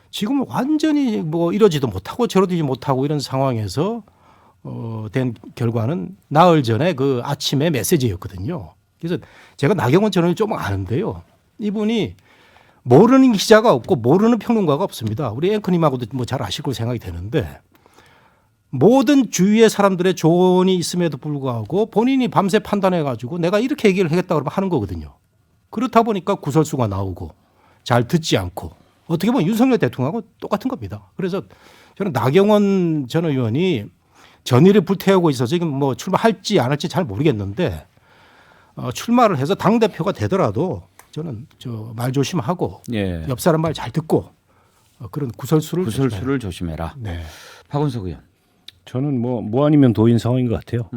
지금 완전히 뭐 이러지도 못하고 저러지도 못하고 이런 상황에서 된 결과는 나흘 전에 그 아침에 메시지였거든요. 그래서 제가 나경원 전 의원 좀 아는데요. 이분이 모르는 기자가 없고 모르는 평론가가 없습니다. 우리 앵커님하고도 뭐 잘 아실 걸 생각이 되는데 모든 주위의 사람들의 조언이 있음에도 불구하고 본인이 밤새 판단해가지고 내가 이렇게 얘기를 하겠다 그러면 하는 거거든요. 그렇다 보니까 구설수가 나오고 잘 듣지 않고 어떻게 보면 윤석열 대통령하고 똑같은 겁니다. 그래서 저는 나경원 전 의원이 전의를 불태우고 있어서 지금 뭐 출마할지 안 할지 잘 모르겠는데 출마를 해서 당대표가 되더라도 저는 말 조심하고 예. 옆 사람 말 잘 듣고 그런 구설수를 조심해라. 네. 박원석 의원. 저는 뭐 아니면 도인 상황인 것 같아요.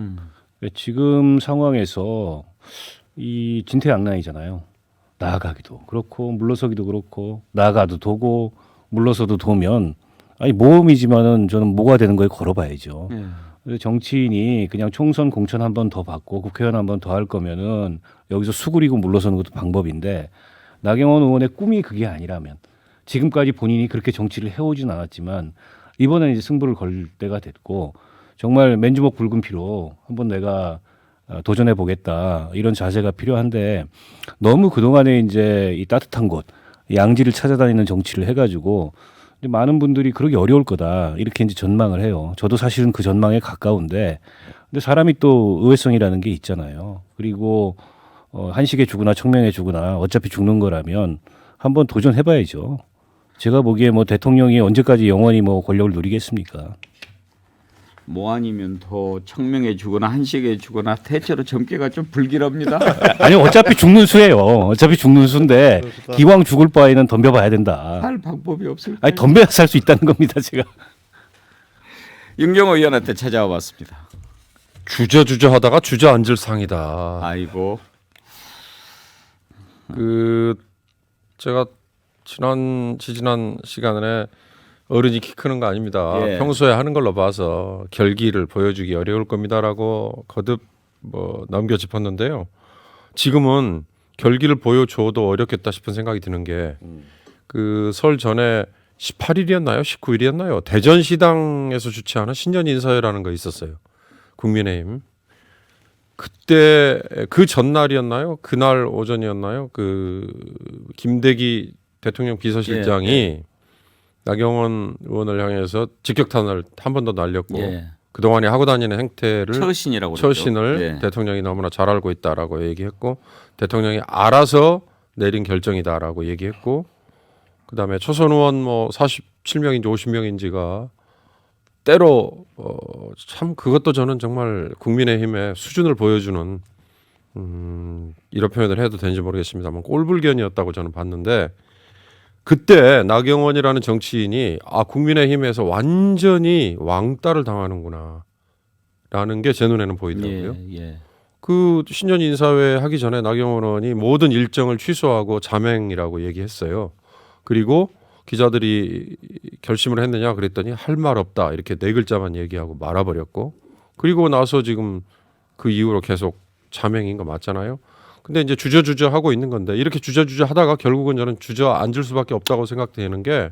지금 상황에서 이 진퇴양난이잖아요. 나아가기도 그렇고 물러서기도 그렇고 나아가도 도고 물러서도 도면 아니 모험이지만은 저는 뭐가 되는 거에 걸어봐야죠. 그래서 정치인이 그냥 총선 공천 한 번 더 받고 국회의원 한 번 더 할 거면은 여기서 수그리고 물러서는 것도 방법인데 나경원 의원의 꿈이 그게 아니라면 지금까지 본인이 그렇게 정치를 해오진 않았지만 이번에 이제 승부를 걸 때가 됐고 정말 맨주먹 붉은 피로 한번 내가 도전해 보겠다 이런 자세가 필요한데 너무 그동안에 이제 이 따뜻한 곳 양지를 찾아다니는 정치를 해가지고 많은 분들이 그러기 어려울 거다 이렇게 이제 전망을 해요. 저도 사실은 그 전망에 가까운데 근데 사람이 또 의외성이라는 게 있잖아요. 그리고 한식에 죽으나 청명에 죽으나 어차피 죽는 거라면 한번 도전해봐야죠. 제가 보기에 뭐 대통령이 언제까지 영원히 뭐 권력을 누리겠습니까? 뭐 아니면 더 청명해 주거나 한식해 주거나 대체로 점괘가 좀 불길합니다. 아니 어차피 죽는 수예요. 어차피 죽는 수인데 기왕 죽을 바에는 덤벼봐야 된다. 할 방법이 없을까요? 아니 덤벼야 살 수 있다는 겁니다. 제가. 윤경호 의원한테 찾아와 봤습니다. 주저하다가 주저앉을 상이다. 아이고. 제가 지지난 시간에 어른이 키 크는 거 아닙니다. 예. 평소에 하는 걸로 봐서 결기를 보여주기 어려울 겁니다라고 거듭 넘겨 짚었는데요. 지금은 결기를 보여줘도 어렵겠다 싶은 생각이 드는 게 그 설 전에 18일이었나요? 19일이었나요? 대전시당에서 주최하는 신년 인사회라는 거 있었어요. 국민의힘. 그때 그 전날이었나요? 그날 오전이었나요? 그 김대기 대통령 비서실장이 예. 나경원 의원을 향해서 직격탄을 한 번 더 날렸고 예. 그동안에 하고 다니는 행태를 처신이라고 처신을 그랬죠. 예. 대통령이 너무나 잘 알고 있다라고 얘기했고 대통령이 알아서 내린 결정이다라고 얘기했고 그다음에 초선 의원 뭐 47명인지 50명인지가 때로 참 그것도 저는 정말 국민의힘의 수준을 보여주는 이런 표현을 해도 되는지 모르겠습니다만 꼴불견이었다고 저는 봤는데 그때 나경원이라는 정치인이 국민의힘에서 완전히 왕따를 당하는구나 라는 게 제 눈에는 보이더라고요. 예. 그 신년 인사회 하기 전에 나경원 의원이 모든 일정을 취소하고 자맹이라고 얘기했어요. 그리고 기자들이 결심을 했느냐 그랬더니 할 말 없다 이렇게 네 글자만 얘기하고 말아버렸고 그리고 나서 지금 그 이후로 계속 자맹인 거 맞잖아요. 근데 이제 주저주저 하고 있는 건데 이렇게 주저주저 하다가 결국은 저는 주저앉을 수밖에 없다고 생각되는 게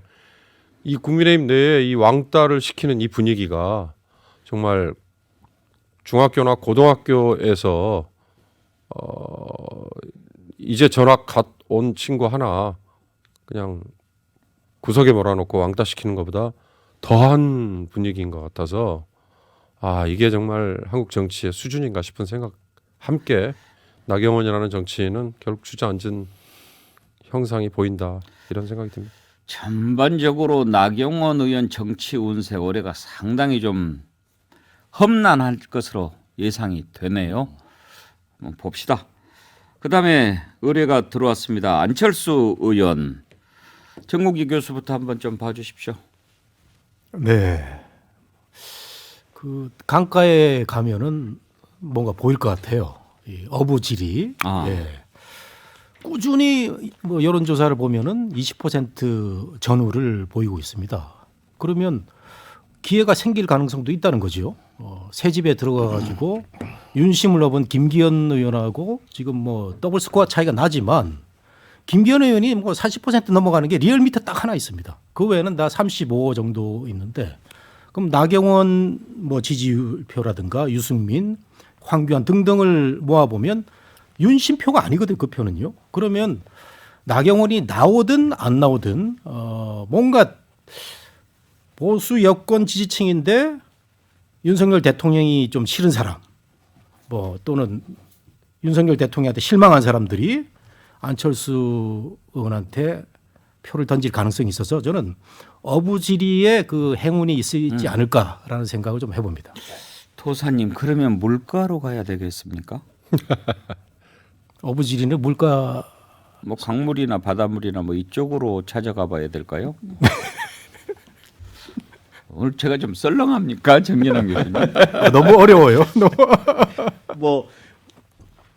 이 국민의힘 내에 이 왕따를 시키는 이 분위기가 정말 중학교나 고등학교에서 이제 전학 갓 온 친구 하나 그냥 구석에 몰아놓고 왕따 시키는 것보다 더한 분위기인 것 같아서 이게 정말 한국 정치의 수준인가 싶은 생각 함께 나경원이라는 정치인은 결국 주저앉은 형상이 보인다 이런 생각이 듭니다. 전반적으로 나경원 의원 정치 운세 올해가 상당히 좀 험난할 것으로 예상이 되네요. 한번 봅시다. 그다음에 의뢰가 들어왔습니다. 안철수 의원. 정국기 교수부터 한번 좀 봐주십시오. 네. 그 강가에 가면은 뭔가 보일 것 같아요. 이 어부질이. 예. 꾸준히 뭐 여론조사를 보면은 20% 전후를 보이고 있습니다. 그러면 기회가 생길 가능성도 있다는 거죠. 새 집에 들어가가지고 윤심을 얻은 김기현 의원하고 지금 뭐 더블 스코어 차이가 나지만 김기현 의원이 뭐 40% 넘어가는 게 리얼미터 딱 하나 있습니다. 그 외에는 다 35 정도 있는데 그럼 나경원 뭐 지지율표라든가 유승민, 황교안 등등을 모아보면 윤심표가 아니거든 그 표는요. 그러면 나경원이 나오든 안 나오든 뭔가 보수 여권 지지층인데 윤석열 대통령이 좀 싫은 사람 뭐 또는 윤석열 대통령한테 실망한 사람들이 안철수 의원한테 표를 던질 가능성이 있어서 저는 어부지리의 그 행운이 있지 않을까라는 생각을 좀 해봅니다. 도사님 그러면 물가로 가야 되겠습니까? 어부지리는 물가 뭐 강물이나 바닷물이나 뭐 이쪽으로 찾아가 봐야 될까요? 오늘 제가 좀 썰렁합니까, 정진환 교수님? 너무 어려워요. 뭐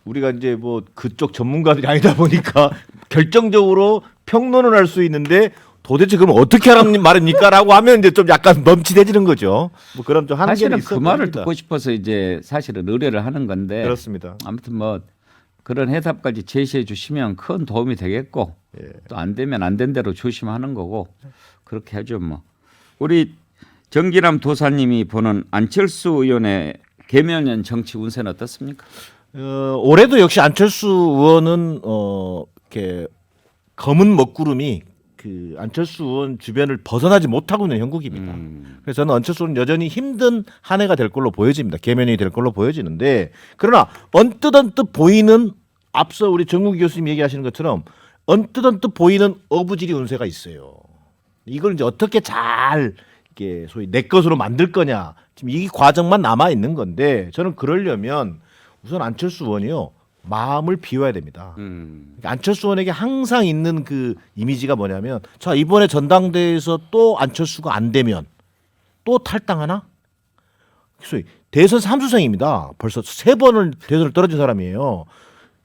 우리가 이제 뭐 그쪽 전문가들이 아니다 보니까 결정적으로 평론을 할 수 있는데 도대체 그럼 어떻게 하라는 말입니까라고 하면 이제 좀 약간 멈칫해지는 거죠. 뭐 그런 좀 한계는 사실은 있어 그 말을 보입니다. 듣고 싶어서 이제 사실은 의뢰를 하는 건데 그렇습니다. 아무튼 뭐 그런 해답까지 제시해 주시면 큰 도움이 되겠고 또 안 되면 안 된 대로 조심하는 거고 그렇게 하죠 뭐. 우리 정기남 도사님이 보는 안철수 의원의 개면연 정치 운세는 어떻습니까? 올해도 역시 안철수 의원은 이렇게 검은 먹구름이 그 안철수 의원 주변을 벗어나지 못하고 있는 형국입니다. 그래서 저는 안철수 의원은 여전히 힘든 한 해가 될 걸로 보여집니다. 개면이 될 걸로 보여지는데 그러나 언뜻 보이는 앞서 우리 정국기 교수님 얘기하시는 것처럼 언뜻 보이는 어부지리 운세가 있어요. 이걸 이제 어떻게 잘 이게 소위 내 것으로 만들 거냐 지금 이 과정만 남아 있는 건데 저는 그러려면 우선 안철수 의원이요 마음을 비워야 됩니다. 그러니까 안철수 의원에게 항상 있는 그 이미지가 뭐냐면 자 이번에 전당대회에서 또 안철수가 안 되면 또 탈당하나? 소위 대선 3수생입니다. 벌써 3번을 대선을 떨어진 사람이에요.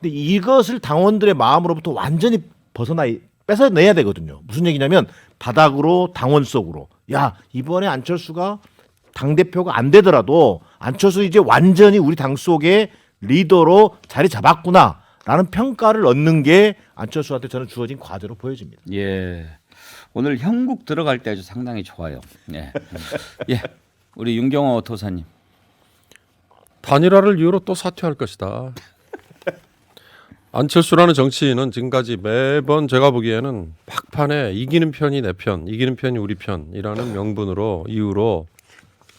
근데 이것을 당원들의 마음으로부터 완전히 뺏어내야 되거든요. 무슨 얘기냐면 바닥으로 당원 속으로 야 이번에 안철수가 당대표가 안 되더라도 안철수 이제 완전히 우리 당 속에 리더로 자리 잡았구나라는 평가를 얻는 게 안철수한테 저는 주어진 과제로 보여집니다. 예. 오늘 형국 들어갈 때 아주 상당히 좋아요. 예, 예, 우리 윤경호 도사님. 단일화를 이유로 또 사퇴할 것이다. 안철수라는 정치인은 지금까지 매번 제가 보기에는 막판에 이기는 편이 내 편, 이기는 편이 우리 편이라는 명분으로 이유로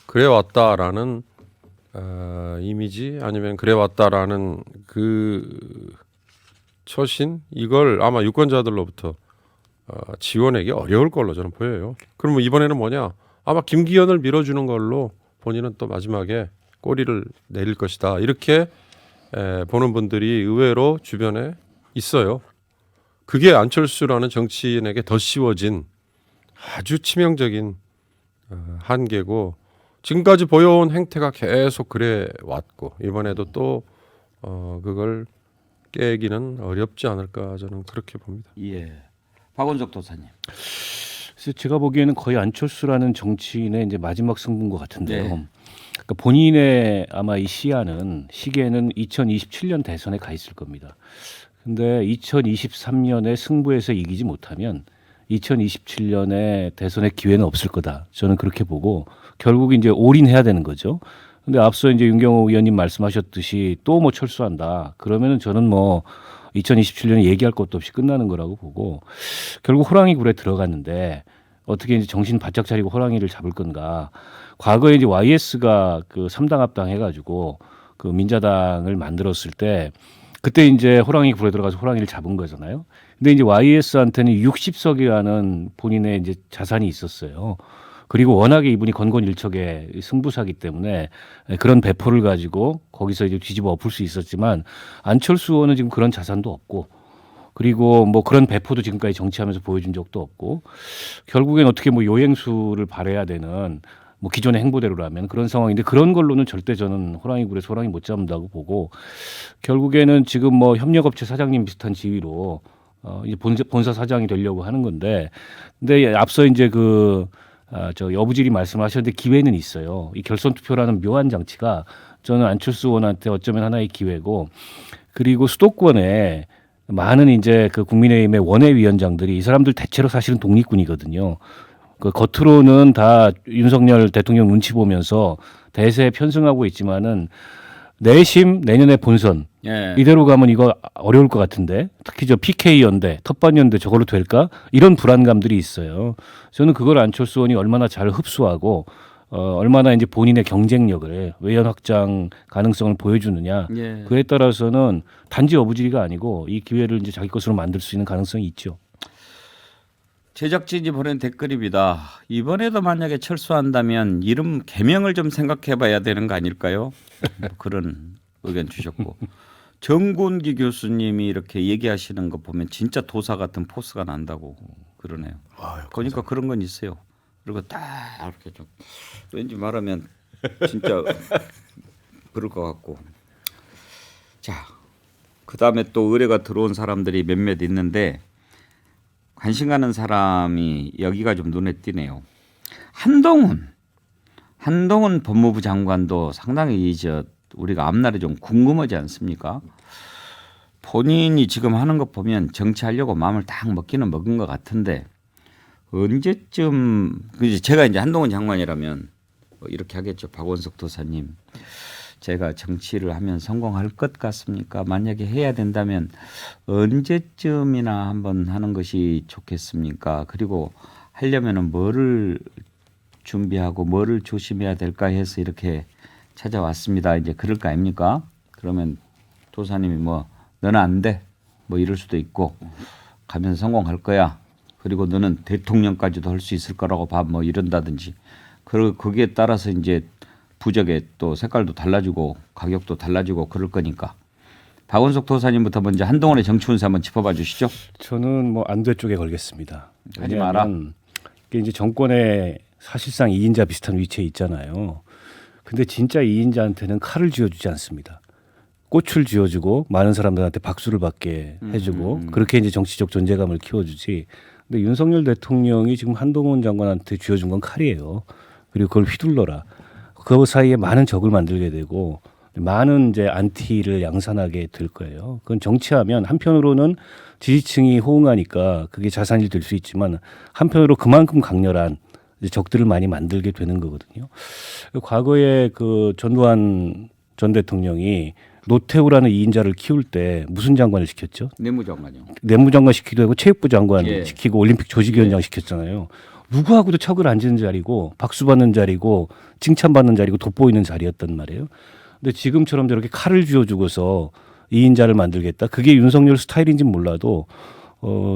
그래왔다라는 이미지 아니면 그래왔다라는 그 처신 이걸 아마 유권자들로부터 지원하기 어려울 걸로 저는 보여요. 그러면 이번에는 뭐냐? 아마 김기현을 밀어주는 걸로 본인은 또 마지막에 꼬리를 내릴 것이다. 이렇게 보는 분들이 의외로 주변에 있어요. 그게 안철수라는 정치인에게 더 씌워진 아주 치명적인 한계고 지금까지 보여온 행태가 계속 그래 왔고 이번에도 또 그걸 깨기는 어렵지 않을까 저는 그렇게 봅니다. 예, 박원석 도사님. 그래서 제가 보기에는 거의 안철수라는 정치인의 이제 마지막 승부인 것 같은데요. 네. 그러니까 본인의 아마 이 시기에는 2027년 대선에 가 있을 겁니다. 근데 2023년에 승부에서 이기지 못하면 2027년에 대선의 기회는 없을 거다. 저는 그렇게 보고 결국 이제 올인해야 되는 거죠. 근데 앞서 이제 윤경호 의원님 말씀하셨듯이 또 뭐 철수한다. 그러면은 저는 뭐 2027년에 얘기할 것도 없이 끝나는 거라고 보고 결국 호랑이 굴에 들어갔는데 어떻게 이제 정신 바짝 차리고 호랑이를 잡을 건가. 과거에 이제 YS가 그 3당 합당 해가지고 그 민자당을 만들었을 때 그때 이제 호랑이 굴에 들어가서 호랑이를 잡은 거잖아요. 근데 이제 YS한테는 60석이라는 본인의 이제 자산이 있었어요. 그리고 워낙에 이분이 건건일척의 승부사기 때문에 그런 배포를 가지고 거기서 이제 뒤집어 엎을 수 있었지만 안철수 의원은 지금 그런 자산도 없고 그리고 뭐 그런 배포도 지금까지 정치하면서 보여준 적도 없고 결국엔 어떻게 뭐 요행수를 발해야 되는 뭐 기존의 행보대로라면 그런 상황인데 그런 걸로는 절대 저는 호랑이 굴에서 호랑이 못 잡는다고 보고 결국에는 지금 뭐 협력업체 사장님 비슷한 지위로 이제 본사 사장이 되려고 하는 건데 근데 앞서 이제 저 여부질이 말씀하셨는데 기회는 있어요. 이 결선 투표라는 묘한 장치가 저는 안철수 의원한테 어쩌면 하나의 기회고 그리고 수도권에 많은 이제 그 국민의힘의 원외위원장들이 이 사람들 대체로 사실은 독립군이거든요. 그 겉으로는 다 윤석열 대통령 눈치 보면서 대세에 편승하고 있지만은 내심 내년에 본선 예. 이대로 가면 이거 어려울 것 같은데 특히 저 PK 연대, 텃밭 연대 저걸로 될까 이런 불안감들이 있어요. 저는 그걸 안철수 의원이 얼마나 잘 흡수하고 얼마나 이제 본인의 경쟁력을 외연 확장 가능성을 보여주느냐 예. 그에 따라서는 단지 어부지리가 아니고 이 기회를 이제 자기 것으로 만들 수 있는 가능성이 있죠. 제작진이 보낸 댓글입니다. 이번에도 만약에 철수한다면 이름 개명을 좀 생각해봐야 되는 거 아닐까요? 그런 의견 주셨고 정군기 교수님이 이렇게 얘기하시는 거 보면 진짜 도사 같은 포스가 난다고 그러네요. 보니까 그런 건 있어요. 그리고 딱 이렇게 좀 왠지 말하면 진짜 그럴 것 같고 자 그다음에 또 의뢰가 들어온 사람들이 몇몇 있는데 관심 가는 사람이 여기가 좀 눈에 띄네요. 한동훈 법무부 장관도 상당히 우리가 앞날에 좀 궁금하지 않습니까? 본인이 지금 하는 거 보면 정치하려고 마음을 딱 먹기는 먹은 것 같은데 언제쯤 제가 이제 한동훈 장관이라면 이렇게 하겠죠. 박원석 도사님. 제가 정치를 하면 성공할 것 같습니까? 만약에 해야 된다면 언제쯤이나 한번 하는 것이 좋겠습니까? 그리고 하려면은 뭐를 준비하고 뭐를 조심해야 될까 해서 이렇게 찾아왔습니다. 이제 그럴 거 아닙니까? 그러면 도사님이 뭐 너는 안 돼. 뭐 이럴 수도 있고 가면 성공할 거야. 그리고 너는 대통령까지도 할 수 있을 거라고 봐. 뭐 이런다든지. 그리고 거기에 따라서 이제 부적의 또 색깔도 달라지고 가격도 달라지고 그럴 거니까. 박원석 도사님부터 먼저 한동훈의 정치 운세 한번 짚어봐 주시죠. 저는 뭐 안돼 쪽에 걸겠습니다. 하지 마라. 이게 이제 정권에 사실상 2인자 비슷한 위치에 있잖아요. 근데 진짜 2인자한테는 칼을 쥐어주지 않습니다. 꽃을 쥐어주고 많은 사람들한테 박수를 받게 해주고 그렇게 이제 정치적 존재감을 키워주지. 근데 윤석열 대통령이 지금 한동훈 장관한테 쥐어준 건 칼이에요. 그리고 그걸 휘둘러라. 그 사이에 많은 적을 만들게 되고 많은 이제 안티를 양산하게 될 거예요. 그건 정치하면 한편으로는 지지층이 호응하니까 그게 자산이 될 수 있지만 한편으로 그만큼 강렬한 이제 적들을 많이 만들게 되는 거거든요. 과거에 그 전두환 전 대통령이 노태우라는 2인자를 키울 때 무슨 장관을 시켰죠? 내무장관이요. 내무장관 시키기도 하고 체육부 장관 예. 시키고 올림픽 조직위원장 시켰잖아요. 누구하고도 척을 안 지는 자리고 박수 받는 자리고 칭찬받는 자리고 돋보이는 자리였단 말이에요. 근데 지금처럼 저렇게 칼을 쥐어주고서 2인자를 만들겠다. 그게 윤석열 스타일인지는 몰라도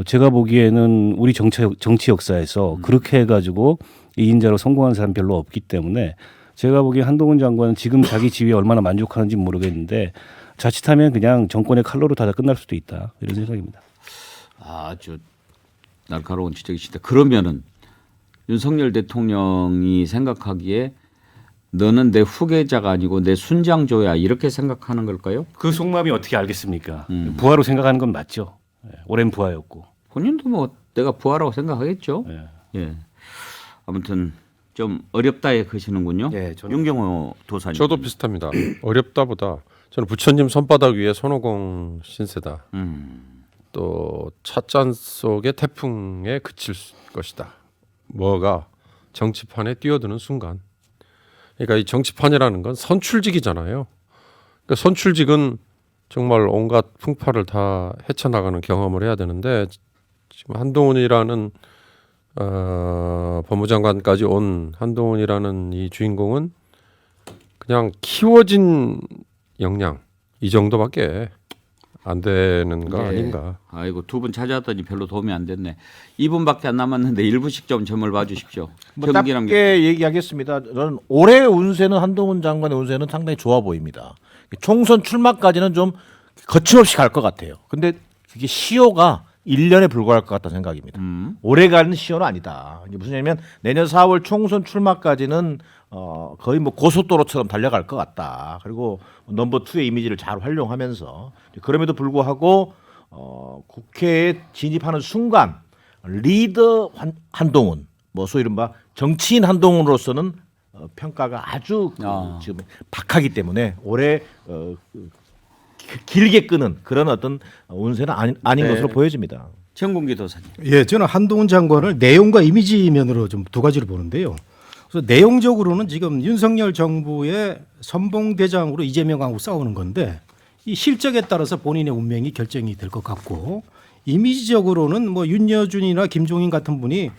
제가 보기에는 우리 정치 역사에서 그렇게 해가지고 2인자로 성공한 사람 별로 없기 때문에 제가 보기에 한동훈 장관은 지금 자기 지위에 얼마나 만족하는지 모르겠는데 자칫하면 그냥 정권의 칼로로 다 끝날 수도 있다. 이런 생각입니다. 아주 날카로운 지적이시다. 그러면은 윤석열 대통령이 생각하기에 너는 내 후계자가 아니고 내 순장조야 이렇게 생각하는 걸까요? 그 속마음이 어떻게 알겠습니까? 부하로 생각하는 건 맞죠. 오랜 부하였고. 본인도 뭐 내가 부하라고 생각하겠죠. 예. 아무튼 좀 어렵다에 거시는군요. 윤경호 도사님. 저도 비슷합니다. 어렵다보다 저는 부처님 손바닥 위에 손오공 신세다. 또 찻잔 속의 태풍에 그칠 것이다. 뭐가 정치판에 뛰어드는 순간. 그러니까 이 정치판이라는 건 선출직이잖아요. 그러니까 선출직은 정말 온갖 풍파를 다 헤쳐나가는 경험을 해야 되는데 지금 한동훈이라는 법무장관까지 온 한동훈이라는 이 주인공은 그냥 키워진 역량 이 정도밖에 안 되는 거 아닌가. 아이고 두 분 찾아왔더니 별로 도움이 안 됐네. 2분밖에 안 남았는데 1분씩 좀 점을 봐주십시오. 뭐 짧게 얘기하겠습니다. 저는 올해 운세는 한동훈 장관의 운세는 상당히 좋아 보입니다. 총선 출마까지는 좀 거침없이 갈 것 같아요. 근데 그게 시효가 1년에 불과할 것 같다는 생각입니다. 오래 가는 시효는 아니다. 무슨 얘기냐면 내년 4월 총선 출마까지는 거의 뭐 고속도로처럼 달려갈 것 같다. 그리고 넘버 2의 이미지를 잘 활용하면서 그럼에도 불구하고 국회에 진입하는 순간 리더 한동훈, 뭐 소위 이른바 정치인 한동훈으로서는 평가가 아주 지금 박하기 때문에 올해 길게 끄는 그런 어떤 운세는 아닌 것으로 보여집니다. 정군기 도사님. 예, 저는 한동훈 장관을 내용과 이미지 면으로 좀 두 가지로 보는데요. 그래서 내용적으로는 지금 윤석열 정부의 선봉대장으로 이재명하고 싸우는 건데 이 실적에 따라서 본인의 운명이 결정이 될 것 같고 이미지적으로는 뭐 윤여준이나 김종인 같은 분이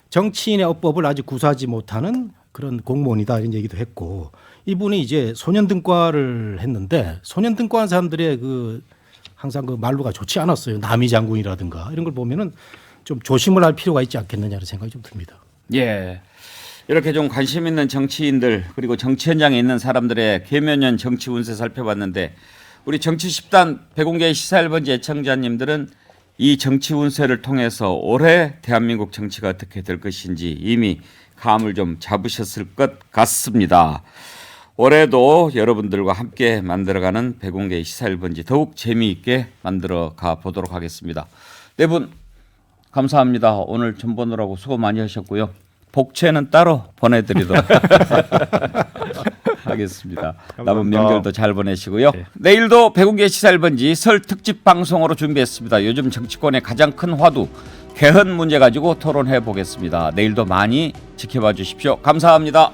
정치인의 어법을 아직 구사하지 못하는 그런 공무원이다 이런 얘기도 했고 이분이 이제 소년등과를 했는데 소년등과한 사람들의 그 항상 그 말로가 좋지 않았어요. 남이 장군이라든가 이런 걸 보면은 좀 조심을 할 필요가 있지 않겠느냐는 생각이 좀 듭니다. 예. 이렇게 좀 관심 있는 정치인들 그리고 정치 현장에 있는 사람들의 계면연 정치 운세 살펴봤는데 우리 정치 10단 백운계 시사 1번지 애청자님들은 이 정치 운세를 통해서 올해 대한민국 정치가 어떻게 될 것인지 이미 감을 좀 잡으셨을 것 같습니다. 올해도 여러분들과 함께 만들어가는 백운계 시사 1번지 더욱 재미있게 만들어가 보도록 하겠습니다. 네 분 감사합니다. 오늘 전 보느라고 수고 많이 하셨고요. 복채는 따로 보내드리도록 하겠습니다. 남은 명절도 잘 보내시고요. 내일도 백운계 시사 1번지 설 특집 방송으로 준비했습니다. 요즘 정치권의 가장 큰 화두 개헌 문제 가지고 토론해 보겠습니다. 내일도 많이 지켜봐 주십시오. 감사합니다.